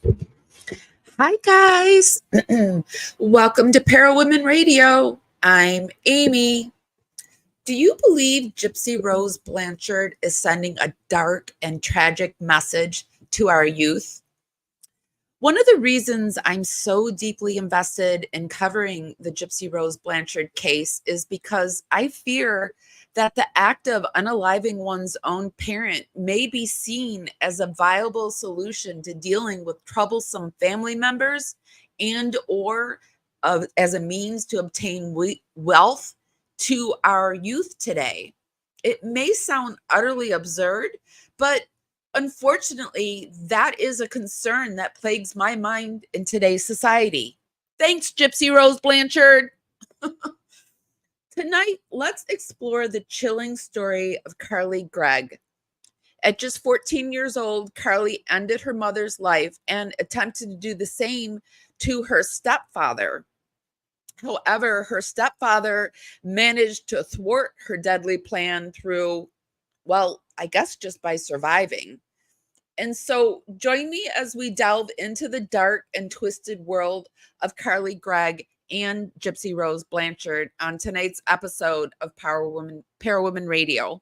Hi, guys. Welcome to Parawomenradio. I'm Amy. Do you believe Gypsy Rose Blanchard is sending a dark and tragic message to our youth? One of the reasons I'm so deeply invested in covering the Gypsy Rose Blanchard case is because I fear that the act of unaliving one's own parent may be seen as a viable solution to dealing with troublesome family members and or as a means to obtain wealth to our youth today. It may sound utterly absurd, but unfortunately, that is a concern that plagues my mind in today's society. Thanks, Gypsy Rose Blanchard. Tonight, let's explore the chilling story of Carly Gregg. At just 14 years old, Carly ended her mother's life and attempted to do the same to her stepfather. However, her stepfather managed to thwart her deadly plan through, well, I guess just by surviving. And so join me as we delve into the dark and twisted world of Carly Gregg and Gypsy Rose Blanchard on tonight's episode of Parawomen Radio.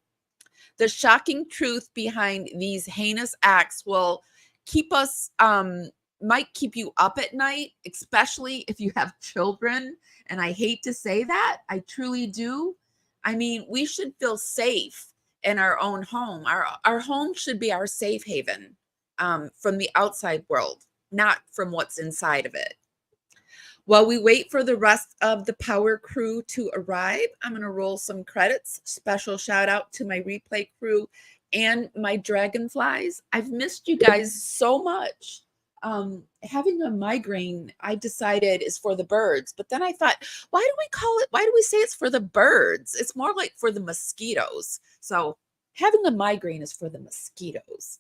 The shocking truth behind these heinous acts will keep us, might keep you up at night, especially if you have children. And I hate to say that, I truly do. I mean, we should feel safe in our own home. Our home should be our safe haven from the outside world, not from what's inside of it. While we wait for the rest of the power crew to arrive, I'm going to roll some credits. Special shout out to my replay crew and my dragonflies. I've missed you guys so much. Having a migraine, I decided is for the birds, but then I thought, why do we say it's for the birds? It's more like for the mosquitoes. So having a migraine is for the mosquitoes.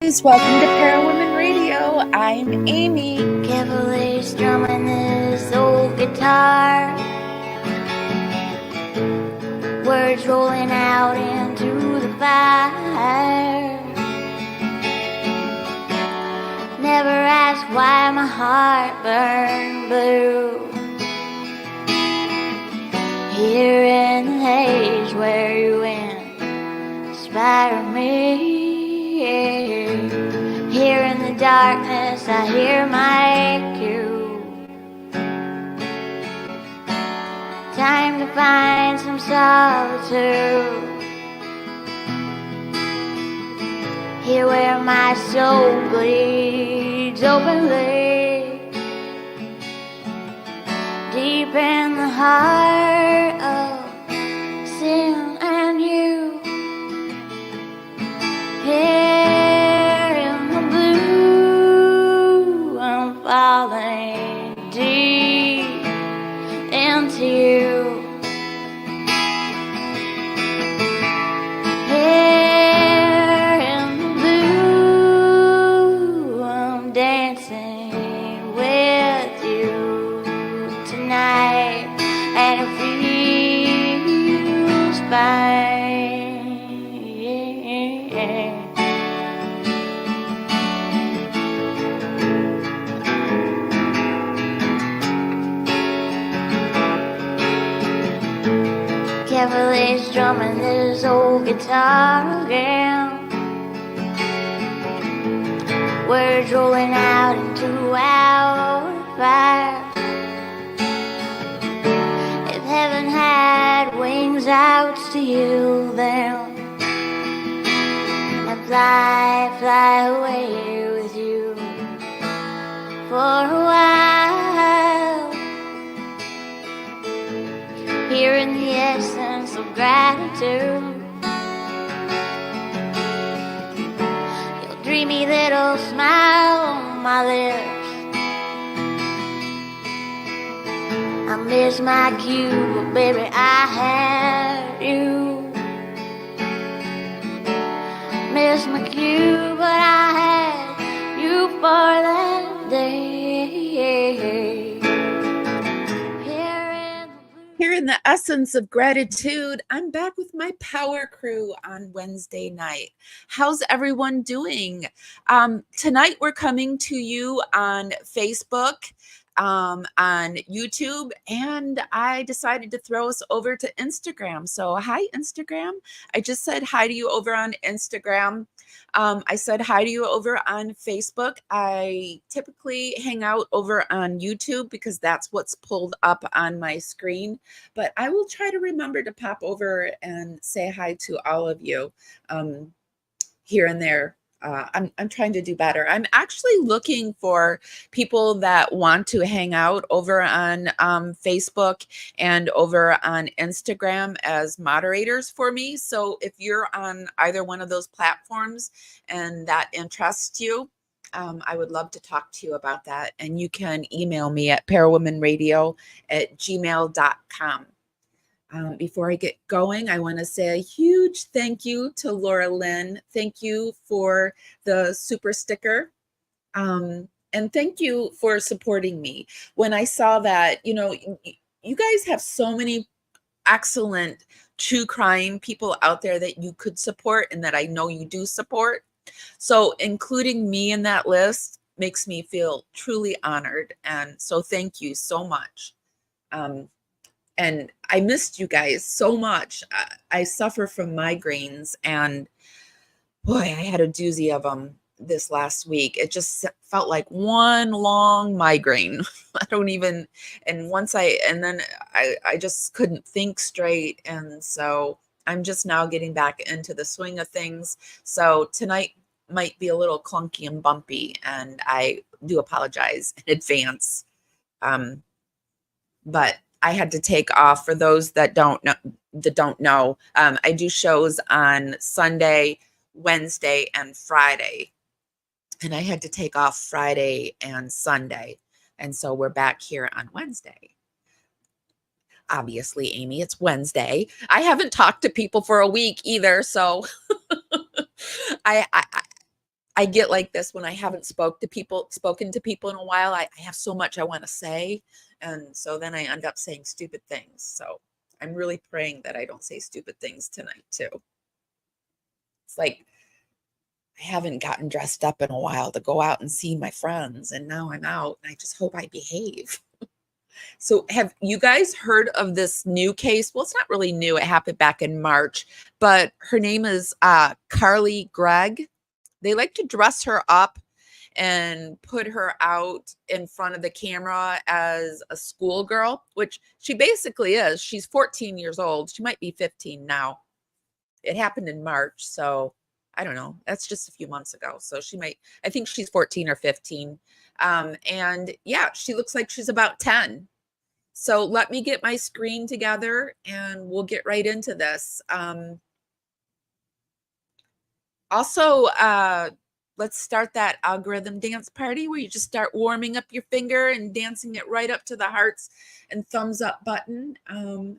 Guys, welcome to Parawomen Radio. I'm Amy. Carefully strumming this old guitar, words rolling out into the fire. Never ask why my heart burned blue. Here in the haze where you inspire me. Here in the darkness I hear my cue. Time to find some solitude. Here where my soul bleeds openly, deep in the heart of sin and you. Here in the blue, I'm falling deep into you. Carefully strumming this old guitar again, words rolling out into our fire. If heaven had wings out to you, then I'd fly away with you for a while. Here in the essence of gratitude, your dreamy little smile on my lips. I miss my cue, but baby, I had you. Miss my cue, but I had you for that day. Here in the essence of gratitude. I'm back with my power crew on Wednesday night. How's everyone doing? Tonight we're coming to you on Facebook, on YouTube, and I decided to throw us over to Instagram. So hi, Instagram. I just said hi to you over on Instagram. I said hi to you over on Facebook. I typically hang out over on YouTube because that's what's pulled up on my screen. But I will try to remember to pop over and say hi to all of you here and there. I'm trying to do better. I'm actually looking for people that want to hang out over on Facebook and over on Instagram as moderators for me. So if you're on either one of those platforms and that interests you, I would love to talk to you about that. And you can email me at parawomenradio@gmail.com. Before I get going, I want to say a huge thank you to Laura Lynn. Thank you for the super sticker. And thank you for supporting me. When I saw that, you guys have so many excellent true crime people out there that you could support and that I know you do support. So including me in that list makes me feel truly honored. And so thank you so much. And I missed you guys so much. I suffer from migraines, and boy, I had a doozy of them this last week. It just felt like one long migraine. I just couldn't think straight. And so I'm just now getting back into the swing of things. So tonight might be a little clunky and bumpy, and I do apologize in advance. But I had to take off. For those that don't know, I do shows on Sunday, Wednesday, and Friday, and I had to take off Friday and Sunday, and so we're back here on Wednesday. Obviously, Amy, it's Wednesday. I haven't talked to people for a week either, so I get like this when I haven't spoken to people in a while. I have so much I want to say. And so then I end up saying stupid things. So I'm really praying that I don't say stupid things tonight too. It's like I haven't gotten dressed up in a while to go out and see my friends. And now I'm out and I just hope I behave. So have you guys heard of this new case? Well, it's not really new. It happened back in March, but her name is Gregg. They like to dress her up and put her out in front of the camera as a schoolgirl, which she basically is. She's 14 years old. She might be 15 now. It happened in March, so I don't know. That's just a few months ago. So I think she's 14 or 15. And yeah, she looks like she's about 10. So let me get my screen together and we'll get right into this. Also, let's start that algorithm dance party where you just start warming up your finger and dancing it right up to the hearts and thumbs up button.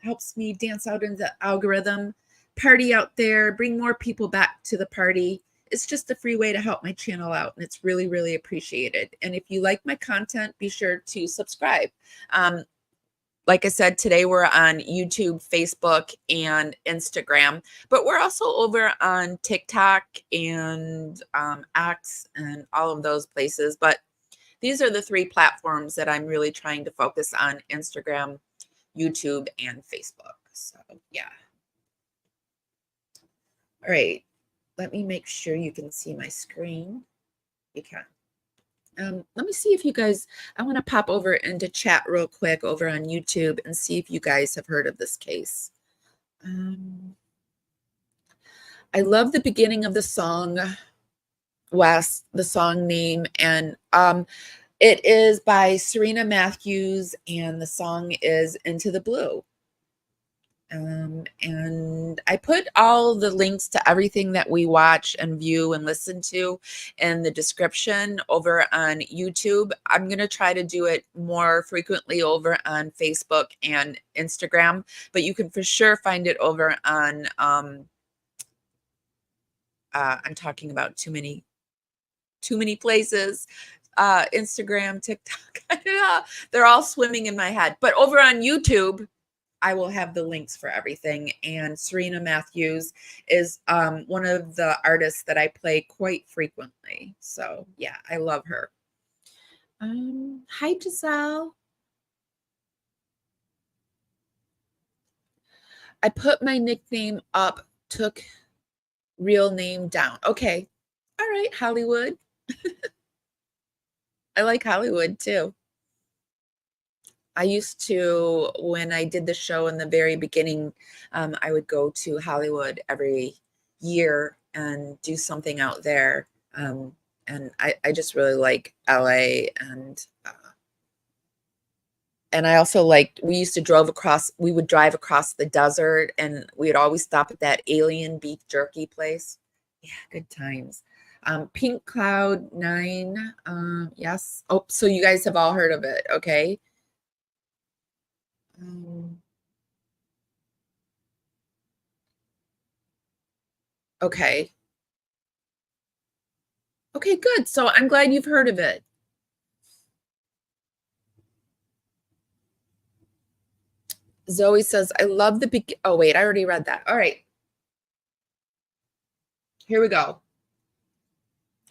Helps me dance out into the algorithm party out there, bring more people back to the party. It's just a free way to help my channel out, and it's really, really appreciated. And if you like my content, be sure to subscribe. Like I said, today we're on YouTube, Facebook, and Instagram, but we're also over on TikTok and X and all of those places. But these are the three platforms that I'm really trying to focus on: Instagram, YouTube, and Facebook. So yeah. All right. Let me make sure you can see my screen. You can. Let me see if you guys, I want to pop over into chat real quick over on YouTube and see if you guys have heard of this case. I love the beginning of the song, Wes, the song name, and it is by Serena Matthews, and the song is Into the Blue. And I put all the links to everything that we watch and view and listen to in the description over on YouTube. I'm going to try to do it more frequently over on Facebook and Instagram, but you can for sure find it over on, I'm talking about too many places, Instagram, TikTok, they're all swimming in my head, but over on YouTube, I will have the links for everything. And Serena Matthews is one of the artists that I play quite frequently. So yeah, I love her. Hi, Giselle. I put my nickname up, took real name down. Okay. All right, Hollywood. I like Hollywood too. I used to, when I did the show in the very beginning, I would go to Hollywood every year and do something out there. And I just really like LA. And I also liked, we would drive across the desert and we'd always stop at that alien beef jerky place. Yeah, good times. Pink Cloud 9. Yes. Oh, so you guys have all heard of it. Okay. Um, okay. Okay, good. So I'm glad you've heard of it. Zoe says, I love the oh wait, I already read that. All right. Here we go.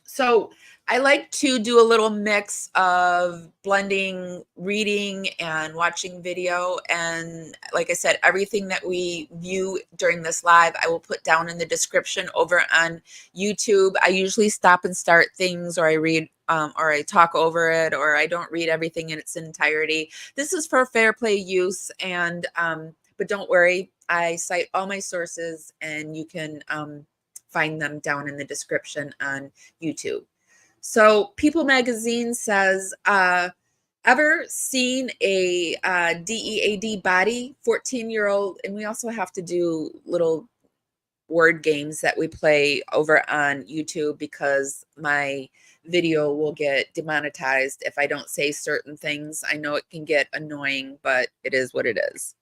So I like to do a little mix of blending reading and watching video. And like I said, everything that we view during this live, I will put down in the description over on YouTube. I usually stop and start things, or I read or I talk over it, or I don't read everything in its entirety. This is for fair play use. And but don't worry, I cite all my sources and you can find them down in the description on YouTube. So People Magazine says, ever seen a DEAD body, 14-year-old? And we also have to do little word games that we play over on YouTube because my video will get demonetized if I don't say certain things. I know it can get annoying, but it is what it is.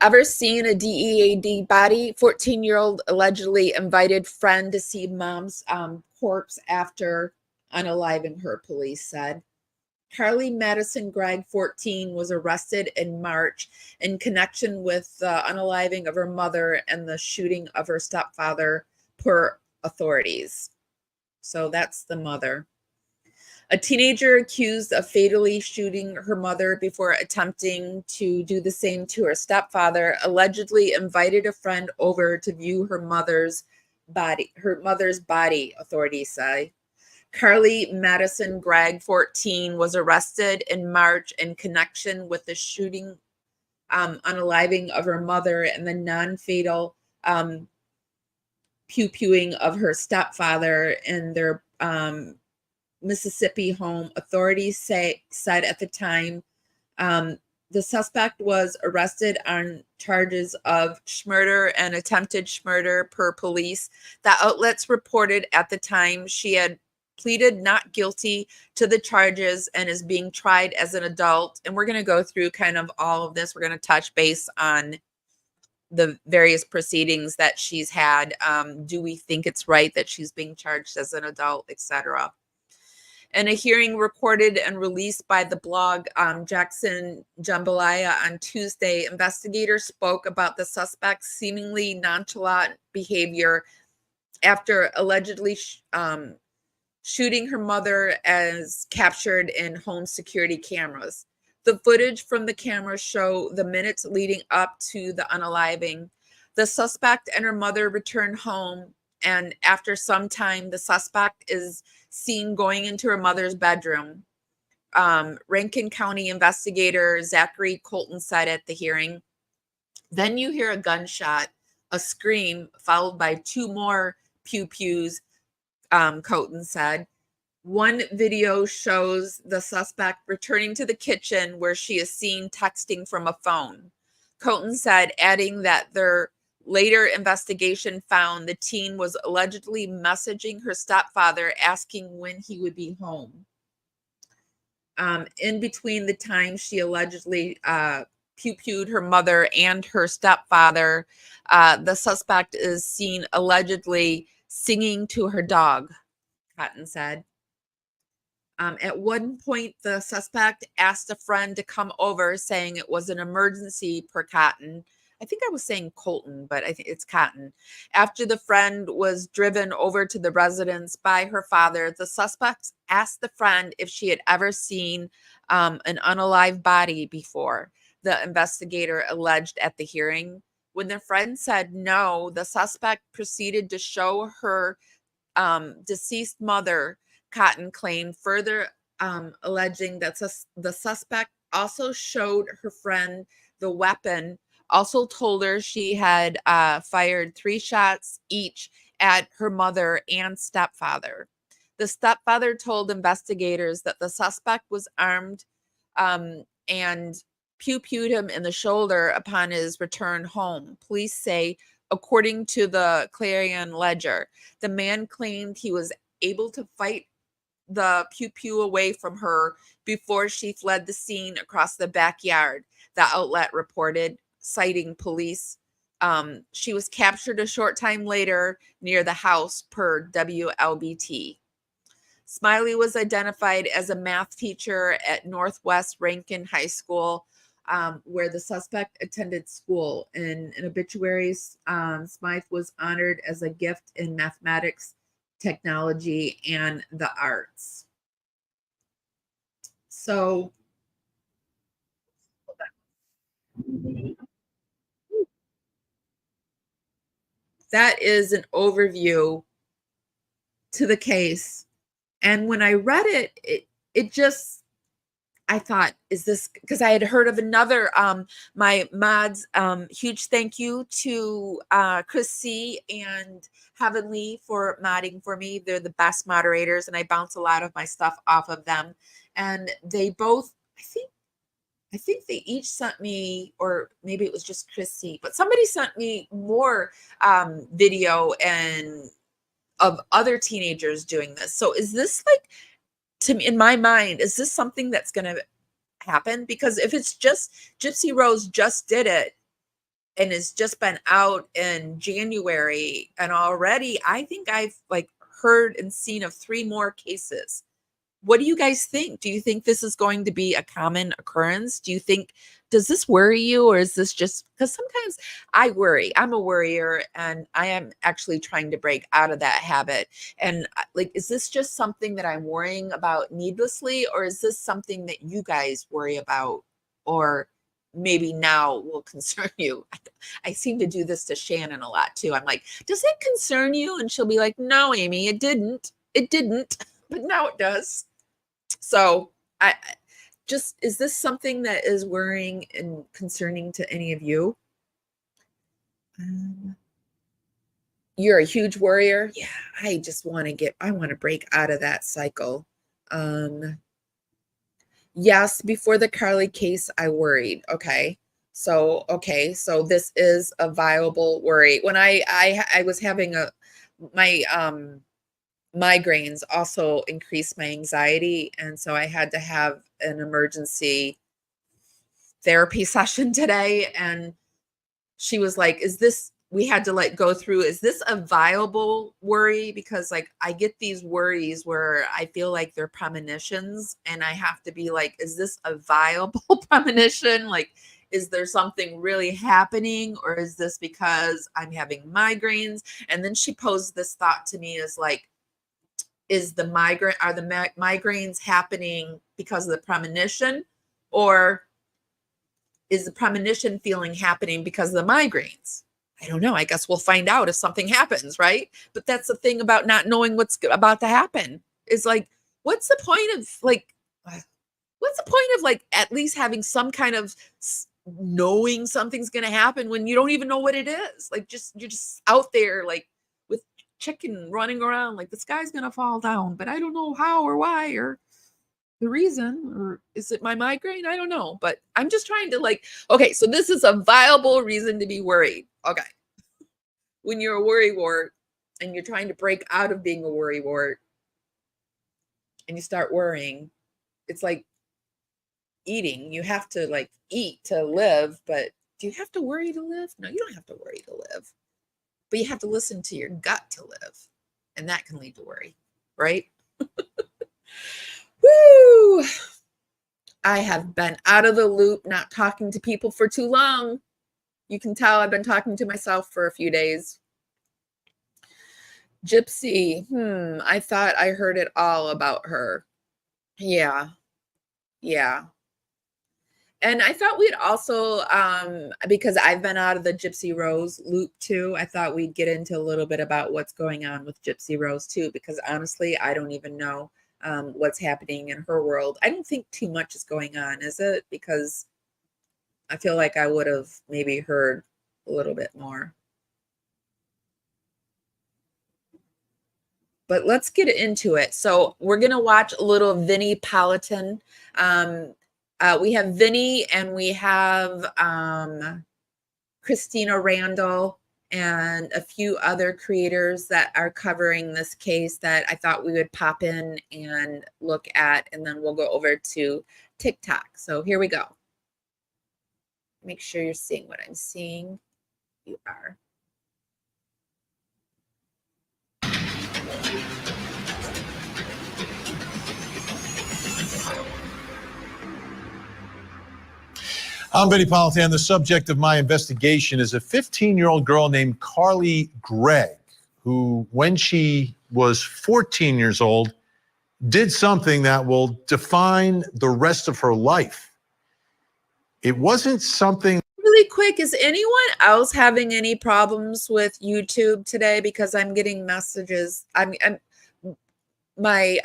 Ever seen a DEAD body? 14-year-old allegedly invited friend to see mom's corpse after unaliving her, police said. Carly Madison Gregg, 14, was arrested in March in connection with the unaliving of her mother and the shooting of her stepfather, per authorities. So that's the mother. A teenager accused of fatally shooting her mother before attempting to do the same to her stepfather allegedly invited a friend over to view her mother's body, authorities say. Carly Madison Gregg, 14, was arrested in March in connection with the shooting, unaliving of her mother and the non-fatal pew-pewing of her stepfather in their Mississippi home. Authorities said at the time the suspect was arrested on charges of murder and attempted murder, per police. The outlets reported at the time she had pleaded not guilty to the charges and is being tried as an adult. And we're going to go through kind of all of this. We're going to touch base on the various proceedings that she's had. Do we think it's right that she's being charged as an adult, etc.? In a hearing recorded and released by the blog Jackson Jambalaya on Tuesday, investigators spoke about the suspect's seemingly nonchalant behavior after allegedly shooting her mother, as captured in home security cameras. The footage from the cameras show the minutes leading up to the unaliving. The suspect and her mother return home, and after some time, the suspect is seen going into her mother's bedroom. Rankin County investigator Zachary Colton said at the hearing. Then you hear a gunshot, a scream, followed by two more pew-pews, Colton said. One video shows the suspect returning to the kitchen where she is seen texting from a phone. Colton said, adding that their later investigation found the teen was allegedly messaging her stepfather asking when he would be home. In between the time she allegedly pew-pewed her mother and her stepfather, the suspect is seen allegedly singing to her dog, Cotton said. At one point, the suspect asked a friend to come over, saying it was an emergency per Cotton. I think I was saying Colton, but I think it's Cotton. After the friend was driven over to the residence by her father, the suspect asked the friend if she had ever seen an unalive body before, the investigator alleged at the hearing. When the friend said no, the suspect proceeded to show her deceased mother, Cotton claimed, further alleging that the suspect also showed her friend the weapon, also told her she had fired 3 shots each at her mother and stepfather. The stepfather told investigators that the suspect was armed and pew-pewed him in the shoulder upon his return home. Police say, according to the Clarion Ledger, the man claimed he was able to fight the pew-pew away from her before she fled the scene across the backyard, the outlet reported, citing police. She was captured a short time later near the house, per WLBT. Smiley was identified as a math teacher at Northwest Rankin High School, where the suspect attended school. In obituaries, Smythe was honored as a gift in mathematics, technology, and the arts. So that is an overview to the case. And when I read it just, I thought, is this, because I had heard of another, my mods, huge thank you to Chris C and Heavenly for modding for me. They're the best moderators, and I bounce a lot of my stuff off of them. And they both, I think they each sent me, or maybe it was just Chris C, but somebody sent me more video and of other teenagers doing this. So is this like, to me, in my mind, is this something that's going to happen? Because if it's just Gypsy Rose just did it and has just been out in January, and already I think I've like heard and seen of 3 more cases. What do you guys think? Do you think this is going to be a common occurrence? Do you think, does this worry you, or is this just because sometimes I worry? I'm a worrier, and I am actually trying to break out of that habit. And like, is this just something that I'm worrying about needlessly, or is this something that you guys worry about, or maybe now will concern you? I seem to do this to Shannon a lot too. I'm like, does it concern you? And she'll be like, no, Amy, it didn't. It didn't, but now it does. So I just, is this something that is worrying and concerning to any of you? You're a huge worrier. Yeah, I just want to break out of that cycle. Yes, before the Carly case, I worried. Okay. So this is a viable worry. When I was having my migraines also increased my anxiety, and so I had to have an emergency therapy session today. And she was like, is this, we had to like go through, is this a viable worry? Because like I get these worries where I feel like they're premonitions, and I have to be like, is this a viable premonition? Like, is there something really happening, or is this because I'm having migraines? And then she posed this thought to me as like, are the migraines happening because of the premonition, or is the premonition feeling happening because of the migraines? I don't know. I guess we'll find out if something happens, right? But that's the thing about not knowing what's about to happen, is like, what's the point of at least having some kind of knowing something's going to happen when you don't even know what it is? Like, you're just out there like with chicken running around like the sky's going to fall down, but I don't know how or why or the reason, or is it my migraine? I don't know, but I'm just trying to like, okay, so this is a viable reason to be worried. Okay. When you're a worrywart and you're trying to break out of being a worrywart and you start worrying, it's like eating. You have to like eat to live, but do you have to worry to live? No, you don't have to worry to live, but you have to listen to your gut to live. And that can lead to worry, right? Woo! I have been out of the loop, not talking to people for too long. You can tell I've been talking to myself for a few days. Gypsy, I thought I heard it all about her. Yeah. And I thought we'd also, because I've been out of the Gypsy Rose loop too, I thought we'd get into a little bit about what's going on with Gypsy Rose too, because honestly, I don't even know what's happening in her world. I don't think too much is going on, is it? Because I feel like I would have maybe heard a little bit more. But let's get into it. So we're going to watch a little Vinnie Politan. We have Vinnie and we have Christina Randall and a few other creators that are covering this case that I thought we would pop in and look at, and then we'll go over to TikTok. So here we go. Make sure you're seeing what I'm seeing. You are. I'm Vinnie Politan. The subject of my investigation is a 15-year-old girl named Carly Gregg, who, when she was 14 years old, did something that will define the rest of her life. It wasn't something... Really quick, is anyone else having any problems with YouTube today? Because I'm getting messages. My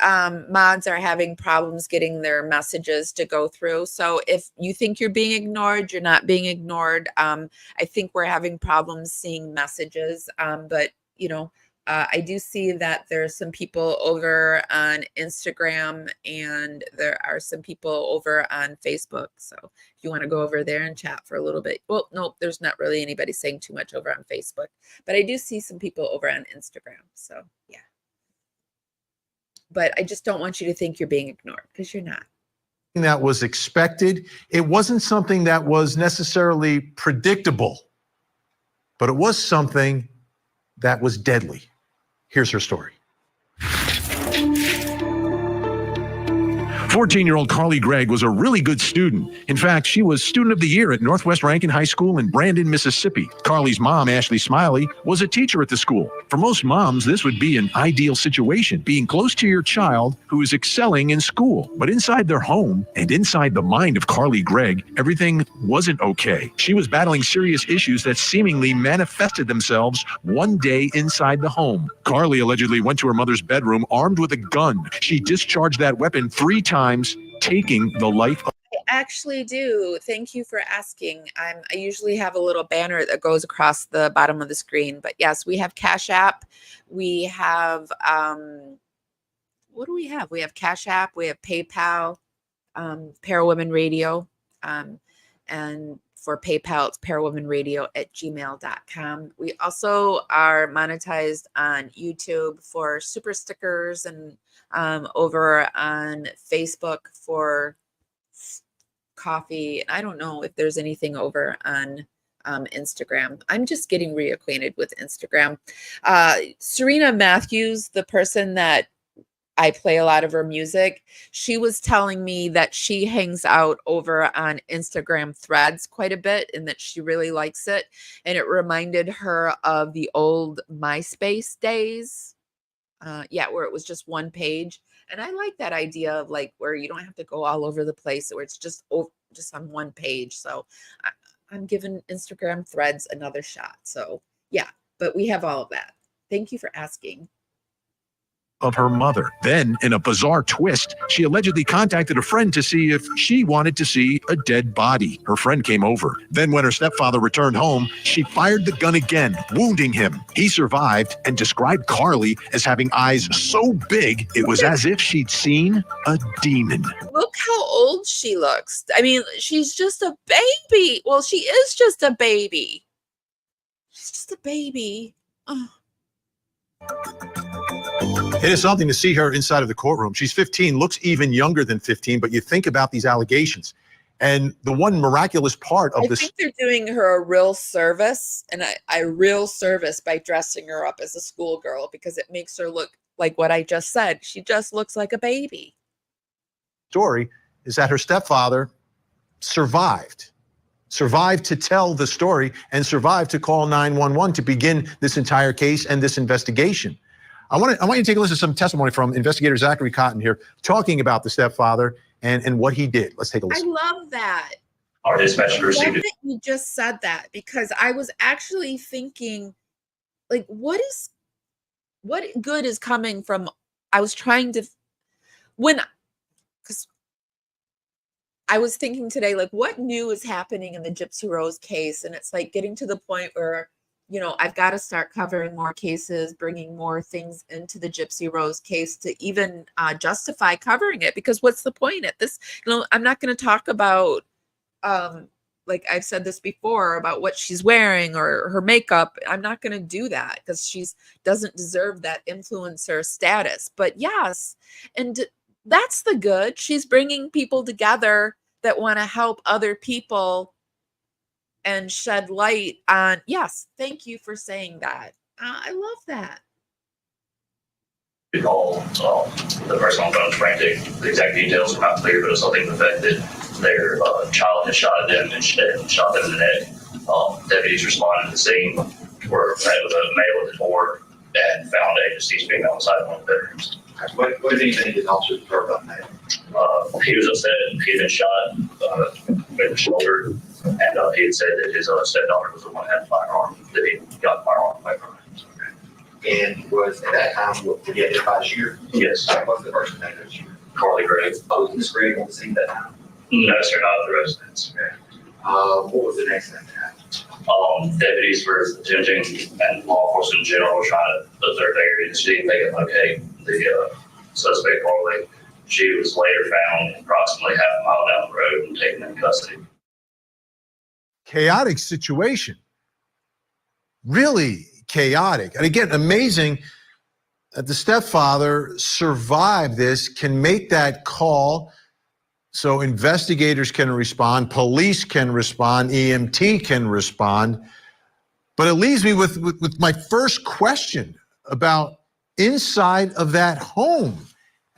mods are having problems getting their messages to go through. So if you think you're being ignored, you're not being ignored. I think we're having problems seeing messages. But, you know, I do see that there's some people over on Instagram and there are some people over on Facebook. So if you want to go over there and chat for a little bit. Well, no, there's not really anybody saying too much over on Facebook, but I do see some people over on Instagram. So yeah. But I just don't want you to think you're being ignored, because you're not. That was expected. It wasn't something that was necessarily predictable, but it was something that was deadly. Here's her story. 14-year-old Carly Gregg was a really good student. In fact, she was Student of the Year at Northwest Rankin High School in Brandon, Mississippi. Carly's mom, Ashley Smiley, was a teacher at the school. For most moms, this would be an ideal situation, being close to your child who is excelling in school. But inside their home and inside the mind of Carly Gregg, everything wasn't okay. She was battling serious issues that seemingly manifested themselves one day inside the home. Carly allegedly went to her mother's bedroom armed with a gun. She discharged that weapon 3 times, taking the life of... I actually do. Thank you for asking. I usually have a little banner that goes across the bottom of the screen, but yes, we have Cashapp. We have, what do we have? We have Cashapp, we have PayPal, Parawomenradio, and for PayPal, it's parawomenradio@gmail.com. We also are monetized on YouTube for super stickers and over on Facebook for coffee. I don't know if there's anything over on Instagram. I'm just getting reacquainted with Instagram. Serena Matthews, the person that I play a lot of her music, she was telling me that she hangs out over on Instagram Threads quite a bit and that she really likes it. And it reminded her of the old MySpace days. Where it was just one page. And I like that idea of like where you don't have to go all over the place, where it's just on one page. So I'm giving Instagram Threads another shot. So yeah, but we have all of that. Thank you for asking. Of her mother. Then, in a bizarre twist, she allegedly contacted a friend to see if she wanted to see a dead body. Her friend came over. Then, when her stepfather returned home, she fired the gun again, wounding him. He survived and described Carly as having eyes so big, it was as if she'd seen a demon. Look how old she looks. I mean, she's just a baby. Well, she is just a baby. She's just a baby. Oh. It is something to see her inside of the courtroom. She's 15, looks even younger than 15, but you think about these allegations. And the one miraculous part of this... I think they're doing her a real service, and a real service by dressing her up as a schoolgirl, because it makes her look like what I just said. She just looks like a baby. story is that her stepfather survived to tell the story and survived to call 911 to begin this entire case and this investigation. I want you to take a listen to some testimony from investigator Zachary Cotton here, talking about the stepfather and what he did. Let's take a listen. I love that. Our dispatcher I love received it. that you just said that, because I was actually thinking, like, what good is coming from, I was trying to, because I was thinking today, like, what new is happening in the Gypsy Rose case? And it's like getting to the point where, you know, I've got to start covering more cases, bringing more things into the Gypsy Rose case to even justify covering it. Because what's the point at this? You know, I'm not going to talk about, like I've said this before, about what she's wearing or her makeup. I'm not going to do that because she doesn't deserve that influencer status. But yes, and that's the good. She's bringing people together that want to help other people and shed light on. Yes, thank you for saying that. I love that. We called the person on the phone was frantic. The exact details are not clear, but it's something to the fact that their child had shot at them and shot them in the neck. Deputies responded to the scene, were met with a male at the door, and found a deceased female inside one of the bedrooms. What did he think his officers were about that? He was upset. He had been shot in the shoulder, and he had said that his stepdaughter was the one that had the firearm, that he got the firearm away from her. And was at that time, what, did he identify as you? Yes. What's the person name as you? Gregg. Oh, was Miss Gregg on the scene that time? No, sir, not the residents. What was the next thing that happened? Deputies were attempting, and law enforcement in general were trying to observe the area to see if they could locate the suspect Carly. She was later found approximately half a mile down the road and taken into custody. Chaotic situation. Really chaotic. And again, amazing that the stepfather survived this, can make that call so investigators can respond, police can respond, EMT can respond. But it leaves me with my first question about inside of that home.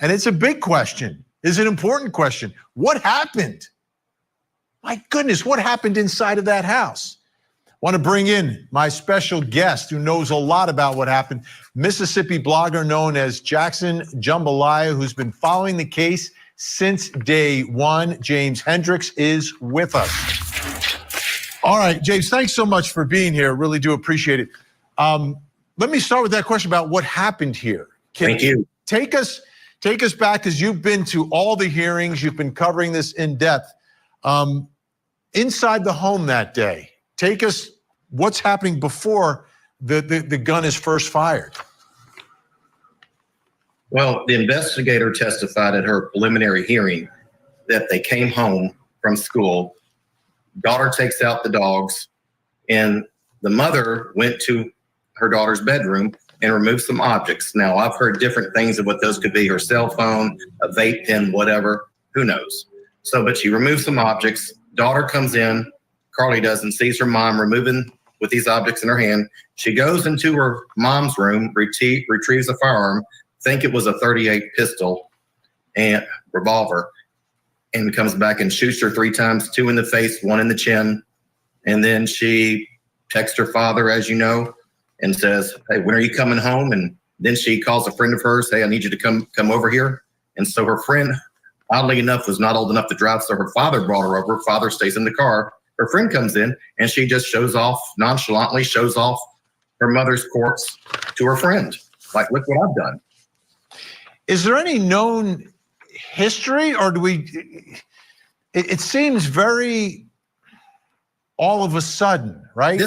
And it's a big question. It's an important question. What happened? My goodness, what happened inside of that house? I want to bring in my special guest who knows a lot about what happened. Mississippi blogger known as Jackson Jambalaya, who's been following the case since day one. James Hendricks is with us. All right, James, thanks so much for being here. Really do appreciate it. Let me start with that question about what happened here. Thank you. Take us back, because you've been to all the hearings. You've been covering this in depth. Inside the home that day, take us, what's happening before the gun is first fired? Well, the investigator testified at her preliminary hearing that they came home from school. Daughter takes out the dogs, and the mother went to her daughter's bedroom and removed some objects. Now, I've heard different things of what those could be: her cell phone, a vape pen, whatever, who knows. So, but she removed some objects. Daughter comes in, Carly does, and sees her mom removing with these objects in her hand. She goes into her mom's room, retrieves a firearm, think it was a .38 pistol and revolver, and comes back and shoots her 3 times, 2 in the face, 1 in the chin. And then she texts her father, as you know, and says, "Hey, when are you coming home?" And then she calls a friend of hers, "Hey, I need you to come over here." And so her friend, oddly enough, was not old enough to drive, so her father brought her over. Her father stays in the car. Her friend comes in, and she just nonchalantly shows off her mother's corpse to her friend. Like, look what I've done. Is there any known history, or do we, it seems very all of a sudden, right?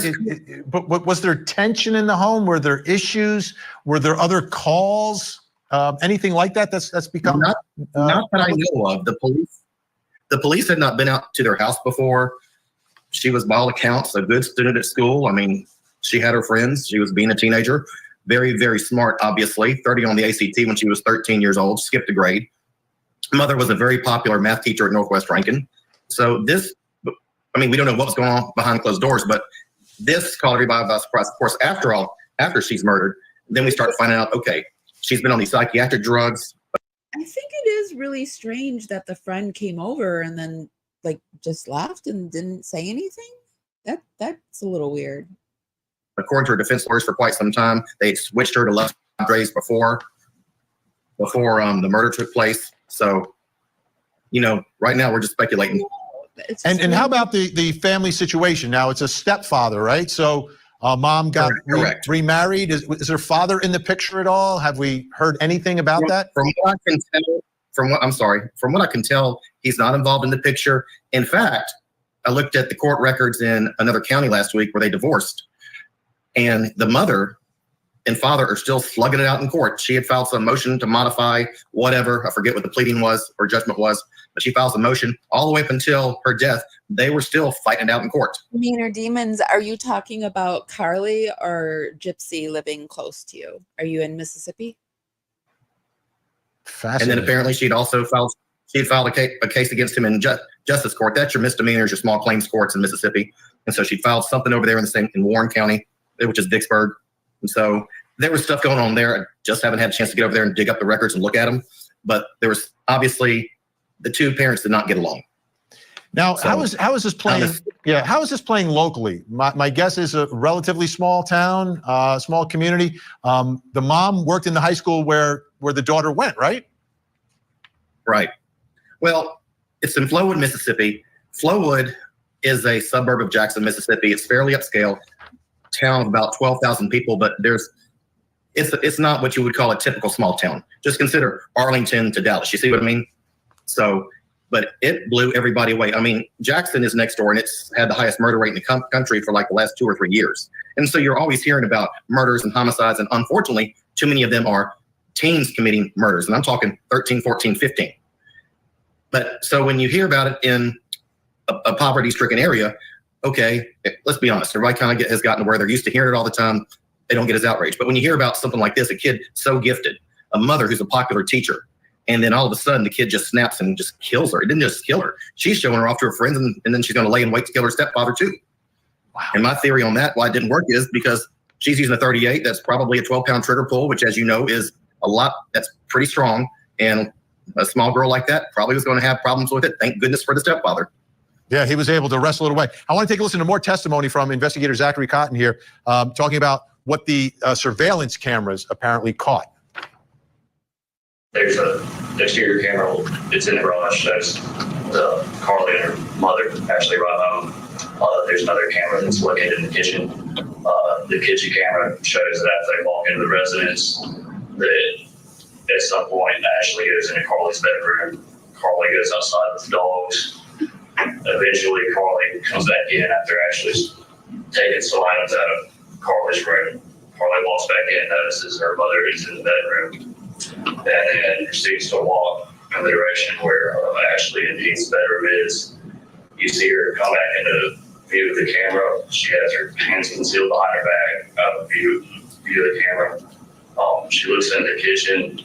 But was there tension in the home? Were there issues? Were there other calls? Anything like that that's become? Not that I know of. The police had not been out to their house before. She was, by all accounts, a good student at school. I mean, she had her friends. She was being a teenager. Very, very smart, obviously. 30 on the ACT when she was 13 years old, skipped a grade. Mother was a very popular math teacher at Northwest Rankin. So this, I mean, we don't know what was going on behind closed doors, but this caught everybody by surprise. Of course, after she's murdered, then we start finding out, okay, she's been on these psychiatric drugs. I think it is really strange that the friend came over and then like just left and didn't say anything. That's a little weird. According to her defense lawyers, for quite some time, they switched her to left days before the murder took place. So, right now we're just speculating. And how about the family situation? Now it's a stepfather, right? So mom got remarried. Is her father in the picture at all? Have we heard anything about that? From what I can tell, he's not involved in the picture. In fact, I looked at the court records in another county last week where they divorced, and the mother and father are still slugging it out in court. She had filed some motion to modify whatever. I forget what the pleading was or judgment was, but she files a motion all the way up until her death. They were still fighting it out in court. Meaner Demons, are you talking about Carly or Gypsy living close to you? Are you in Mississippi? And then apparently she had filed a case against him in justice court. That's your misdemeanors, your small claims courts in Mississippi. And so she filed something over there in Warren County, which is Vicksburg. And so there was stuff going on there. I just haven't had a chance to get over there and dig up the records and look at them. But there was obviously the two parents did not get along. Now, so, how is this playing? How is this playing locally? My guess is a relatively small town, small community. The mom worked in the high school where the daughter went, right? Right. Well, it's in Flowood, Mississippi. Flowood is a suburb of Jackson, Mississippi. It's fairly upscale town of about 12,000 people, but it's not what you would call a typical small town. Just consider Arlington to Dallas. You see what I mean? So, but it blew everybody away. I mean, Jackson is next door, and it's had the highest murder rate in the country for like the last 2 or 3 years. And so you're always hearing about murders and homicides, and unfortunately, too many of them are teens committing murders. And I'm talking 13, 14, 15. But so when you hear about it in a poverty-stricken area, okay, let's be honest. Everybody kind of has gotten to where they're used to hearing it all the time. They don't get as outraged. But when you hear about something like this, a kid so gifted, a mother who's a popular teacher, and then all of a sudden the kid just snaps and just kills her. It didn't just kill her. She's showing her off to her friends, and then she's going to lay in wait to kill her stepfather too. Wow. And my theory on that, why it didn't work, is because she's using a 38. That's probably a 12-pound trigger pull, which, as you know, is a lot. That's pretty strong. And a small girl like that probably was going to have problems with it. Thank goodness for the stepfather. Yeah, he was able to wrestle it away. I want to take a listen to more testimony from investigator Zachary Cotton here, talking about what the surveillance cameras apparently caught. There's an exterior camera. It's in the garage. Shows Carly and her mother actually right home. There's another camera that's located in the kitchen. The kitchen camera shows that after they walk into the residence, that at some point Ashley goes into Carly's bedroom. Carly goes outside with the dogs. Eventually, Carly comes back in after Ashley's taken some items out of Carly's room. Carly walks back in, notices her mother is in the bedroom, and then proceeds to walk in the direction where Ashley and Pete's bedroom is. You see her come back into view of the camera. She has her hands concealed behind her back, out of view of the camera. She looks into the kitchen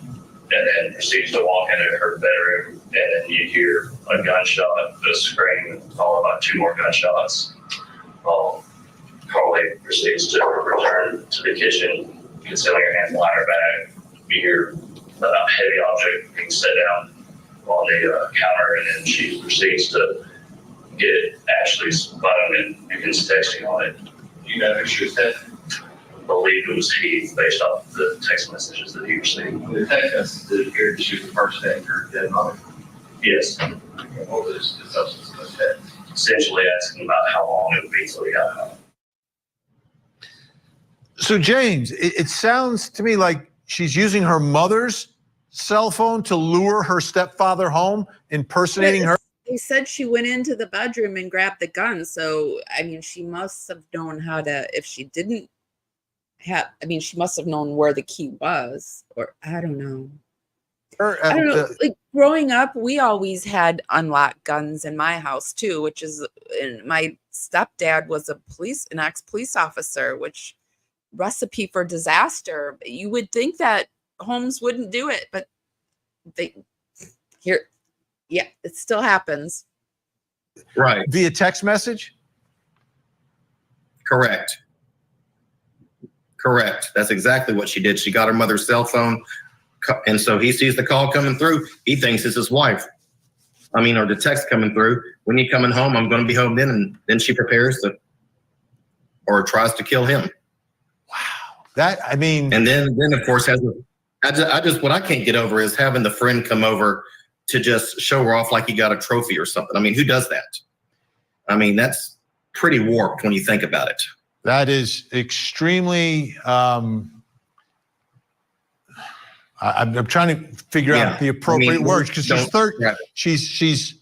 and then proceeds to walk into her bedroom, and then you hear a gunshot, a scream, followed by 2 more gunshots. Carly proceeds to return to the kitchen, concealing her hands behind her back. You hear a heavy object being set down on the counter, and then she proceeds to get Ashley's phone and begins texting on it. You know who she was texting? I believe it was Heath, based off the text messages that he received. The text messages appeared to shoot the first day her dead mother. Yes. What was the substance of the text? Essentially asking about how long it would be till he got home. So James, it sounds to me like she's using her mother's cell phone to lure her stepfather home, impersonating her. They said she went into the bedroom and grabbed the gun. So, I mean, she must have known how to, if she didn't have, I mean, she must have known where the key was, or I don't know. I don't know. Like growing up, we always had unlocked guns in my house too, which is, and my stepdad was an ex-police officer, which recipe for disaster. You would think that homes wouldn't do it, but yeah, it still happens. Right. Via text message? Correct. That's exactly what she did. She got her mother's cell phone, And so he sees the call coming through. He thinks it's his wife. Or the text coming through. When you coming home, I'm going to be home then. And then she prepares or tries to kill him. Wow. And then of course, what I can't get over is having the friend come over to just show her off like he got a trophy or something. Who does that? That's pretty warped when you think about it. That is extremely, I'm trying to figure out the appropriate words, because she's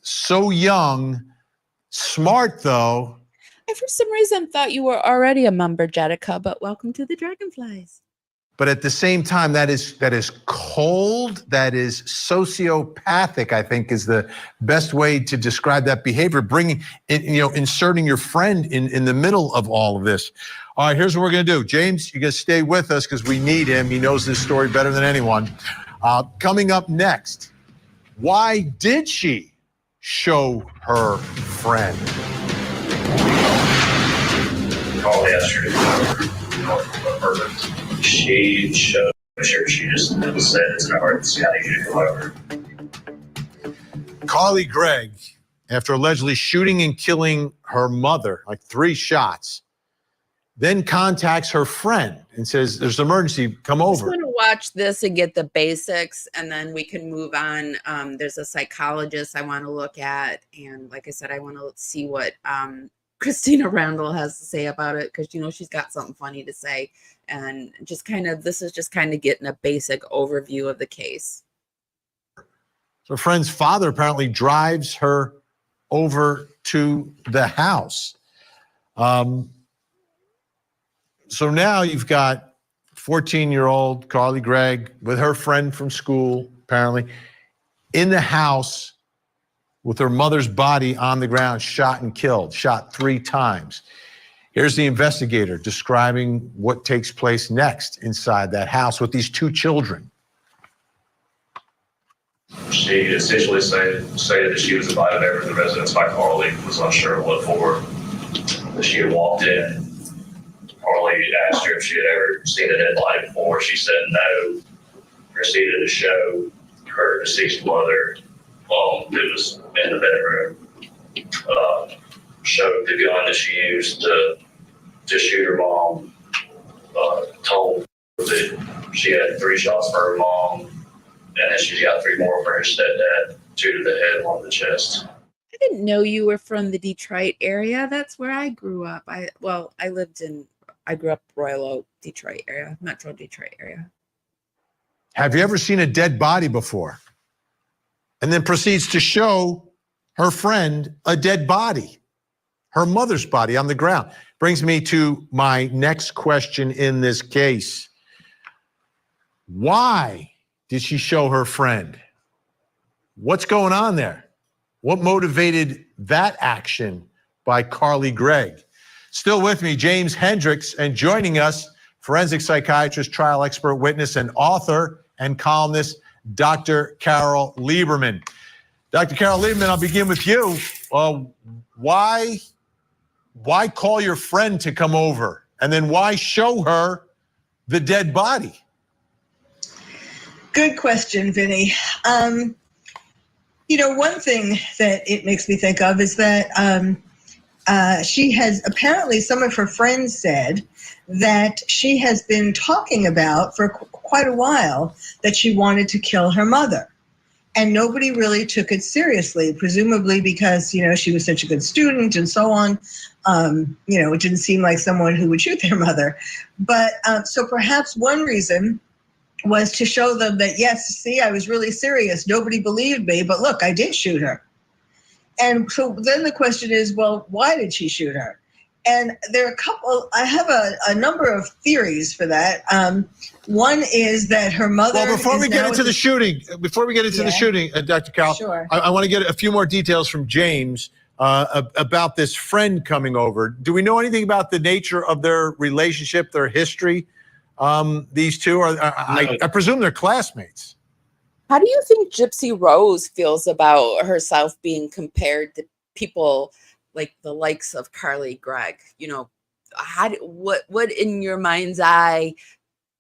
so young, smart though. I for some reason thought you were already a Mumberjatica, but welcome to the Dragonflies. But at the same time, that is cold, that is sociopathic, I think is the best way to describe that behavior, inserting your friend in the middle of all of this. All right, here's what we're gonna do. James, you're gonna stay with us because we need him. He knows this story better than anyone. Coming up next, why did she show her friend? Call yesterday. Perfect. She showed. I'm sure she just said it's in her heart. It's kind of you to come over. Gregg, after allegedly shooting and killing her mother, like 3 shots, then contacts her friend and says, "There's an emergency. Come over." I'm just going to watch this and get the basics, and then we can move on. There's a psychologist I want to look at, and like I said, I want to see what Christina Randall has to say about it, because she's got something funny to say, and this is just kind of getting a basic overview of the case. Her friend's father apparently drives her over to the house. So now you've got 14-year-old Carly Gregg with her friend from school, apparently, in the house with her mother's body on the ground, shot and killed, shot 3 times. Here's the investigator describing what takes place next inside that house with these 2 children. She essentially stated that she was invited over to the residence by Carly, was unsure what for. She had walked in. Carly asked her if she had ever seen a dead body before. She said no. Proceeded to show her deceased mother that was in the bedroom. Showed the gun that she used to shoot her mom. Told that she had 3 shots for her mom, and then she's got 3 more for her stepdad, 2 to the head, 1 to the chest. I didn't know you were from the Detroit area. That's where I grew up. I grew up Royal Oak, Detroit area, Metro Detroit area. Have you ever seen a dead body before? And then proceeds to show her friend a dead body, her mother's body on the ground. Brings me to my next question in this case. Why did she show her friend? What's going on there? What motivated that action by Carly Gregg? Still with me, James Hendricks, and joining us, forensic psychiatrist, trial expert, witness, and author and columnist, Dr. Carol Lieberman. Dr. Carol Lieberman, I'll begin with you. Why call your friend to come over? And then why show her the dead body? Good question, Vinny. One thing that it makes me think of is that she has apparently, some of her friends said that she has been talking about for quite a while that she wanted to kill her mother. And nobody really took it seriously, presumably because, she was such a good student and so on. It didn't seem like someone who would shoot their mother. But so perhaps one reason was to show them that, yes, see, I was really serious. Nobody believed me, but look, I did shoot her. And so then the question is, well, why did she shoot her? And there are I have a number of theories for that. One is that her mother. Well, before we get into the shooting, Dr. Carol, sure. I want to get a few more details from James about this friend coming over. Do we know anything about the nature of their relationship, their history? These 2 I presume they're classmates. How do you think Gypsy Rose feels about herself being compared to people like the likes of Carly Gregg? What in your mind's eye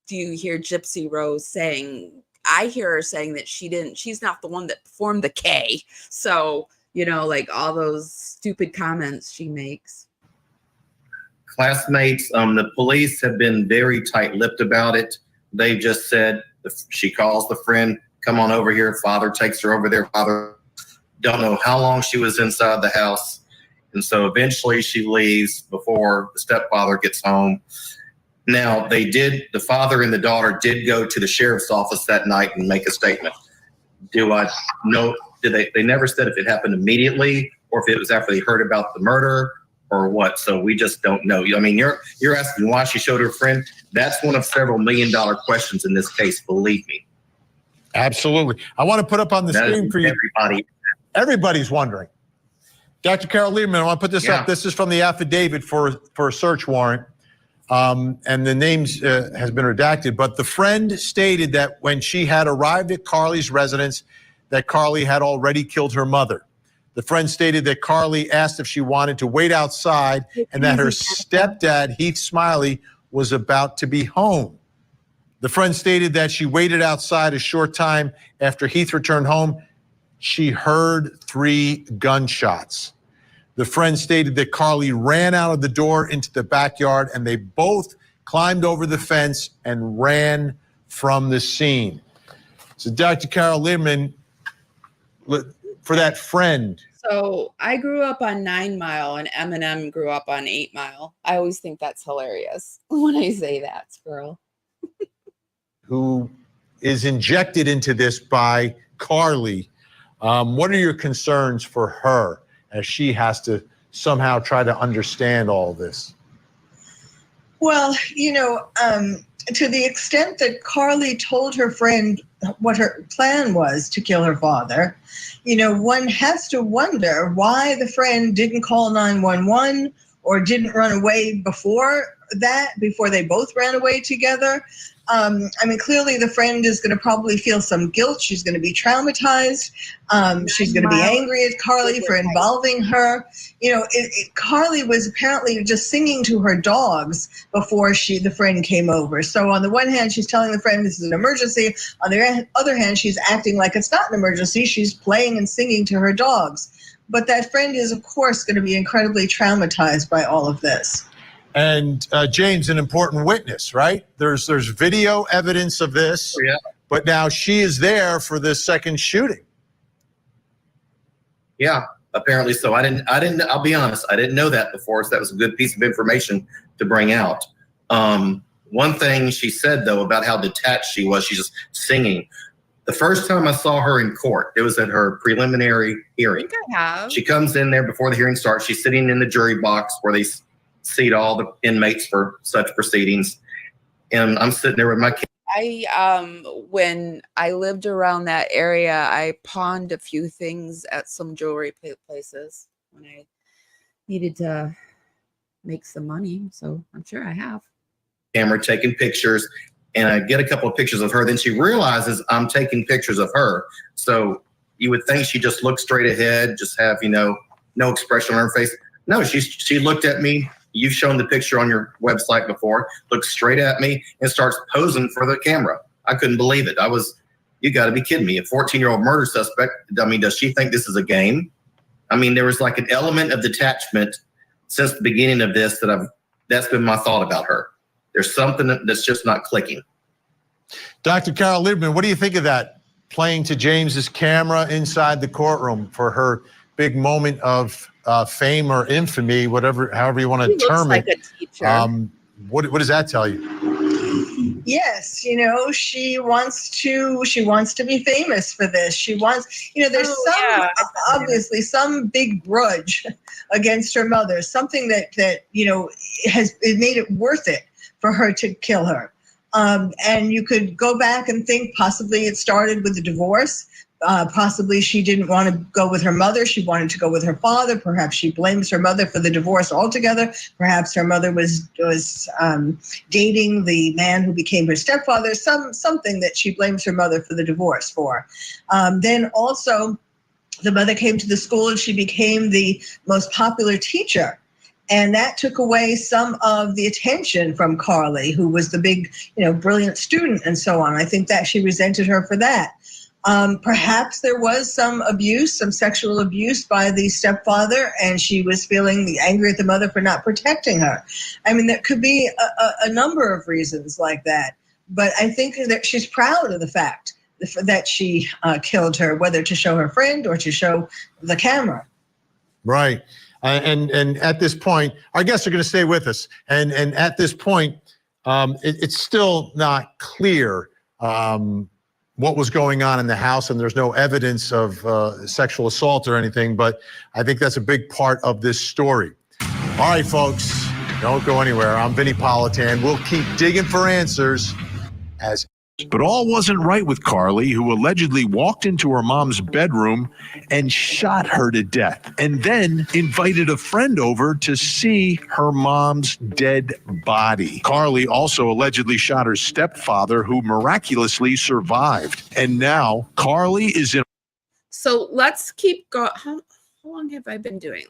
do you hear Gypsy Rose saying, I hear her saying that she's not the one that performed the K. So, like all those stupid comments she makes. Classmates, the police have been very tight-lipped about it. They just said, she calls the friend, come on over here. Father takes her over there. Father don't know how long she was inside the house. And so eventually she leaves before the stepfather gets home. Now, the father and the daughter did go to the sheriff's office that night and make a statement. Do I know? They never said if it happened immediately or if it was after they heard about the murder or what. So we just don't know. I mean, you're asking why she showed her friend. That's one of several $1 million questions in this case, believe me. Absolutely. I want to put up on the screen for you. Everybody's wondering. Dr. Carol Lieberman, I want to put this up. This is from the affidavit for a search warrant. And the names has been redacted, but the friend stated that when she had arrived at Carly's residence, that Carly had already killed her mother. The friend stated that Carly asked if she wanted to wait outside and that her stepdad, Heath Smiley, was about to be home. The friend stated that she waited outside a short time after Heath returned home. She heard 3 gunshots. The friend stated that Carly ran out of the door into the backyard and they both climbed over the fence and ran from the scene. So Dr. Carol Lieberman, for that friend. So I grew up on 9 Mile and Eminem grew up on 8 Mile. I always think that's hilarious when I say that, squirrel. Who is injected into this by Carly. What are your concerns for her as she has to somehow try to understand all this? Well, to the extent that Carly told her friend what her plan was to kill her father, one has to wonder why the friend didn't call 911 or didn't run away before they both ran away together. Clearly the friend is going to probably feel some guilt. She's going to be traumatized. She's going to be angry at Carly for involving her. Carly was apparently just singing to her dogs before the friend came over. So on the one hand, she's telling the friend this is an emergency. On the other hand, she's acting like it's not an emergency. She's playing and singing to her dogs. But that friend is, of course, going to be incredibly traumatized by all of this. And James, an important witness, right? There's video evidence of this, but now she is there for this second shooting. Yeah, apparently so. I'll be honest, I didn't know that before, so that was a good piece of information to bring out. One thing she said, though, about how detached she was, she's just singing. The first time I saw her in court, it was at her preliminary hearing. I think I have. She comes in there before the hearing starts. She's sitting in the jury box where they seat all the inmates for such proceedings. And I'm sitting there with my kid. When I lived around that area, I pawned a few things at some jewelry places when I needed to make some money. So I'm sure I have. Camera taking pictures, and I get a couple of pictures of her. Then she realizes I'm taking pictures of her. So you would think she just looked straight ahead, just have, no expression on her face. No, she looked at me. You've shown the picture on your website before, looks straight at me and starts posing for the camera. I couldn't believe it. You got to be kidding me. A 14-year-old murder suspect, does she think this is a game? There was like an element of detachment since the beginning of this that's been my thought about her. There's something that's just not clicking. Dr. Carol Lieberman, what do you think of that? Playing to James's camera inside the courtroom for her big moment of fame or infamy, however you want to term it. Looks like a teacher. What does that tell you? Yes, she wants to be famous for this. She wants, there's obviously some big grudge against her mother, something that has made it worth it for her to kill her. And you could go back and think possibly it started with the divorce. Possibly she didn't want to go with her mother. She wanted to go with her father. Perhaps she blames her mother for the divorce altogether. Perhaps her mother was dating the man who became her stepfather. Something that she blames her mother for the divorce for. Then also, the mother came to the school and she became the most popular teacher And that took away some of the attention from Carly, who was the big, brilliant student and so on. I think that she resented her for that. Perhaps there was some abuse, some sexual abuse by the stepfather, and she was feeling angry at the mother for not protecting her. I mean, there could be a number of reasons like that. But I think that she's proud of the fact that she killed her, whether to show her friend or to show the camera. Right. And at this point, our guests are going to stay with us. And at this point, it's still not clear what was going on in the house, and there's no evidence of sexual assault or anything, but I think that's a big part of this story. All right, folks, don't go anywhere. I'm Vinnie Politan. We'll keep digging for answers as. But all wasn't right with Carly, who allegedly walked into her mom's bedroom and shot her to death, and then invited a friend over to see her mom's dead body. Carly also allegedly shot her stepfather, who miraculously survived. And now Carly is in. So let's keep going. How long have I been doing?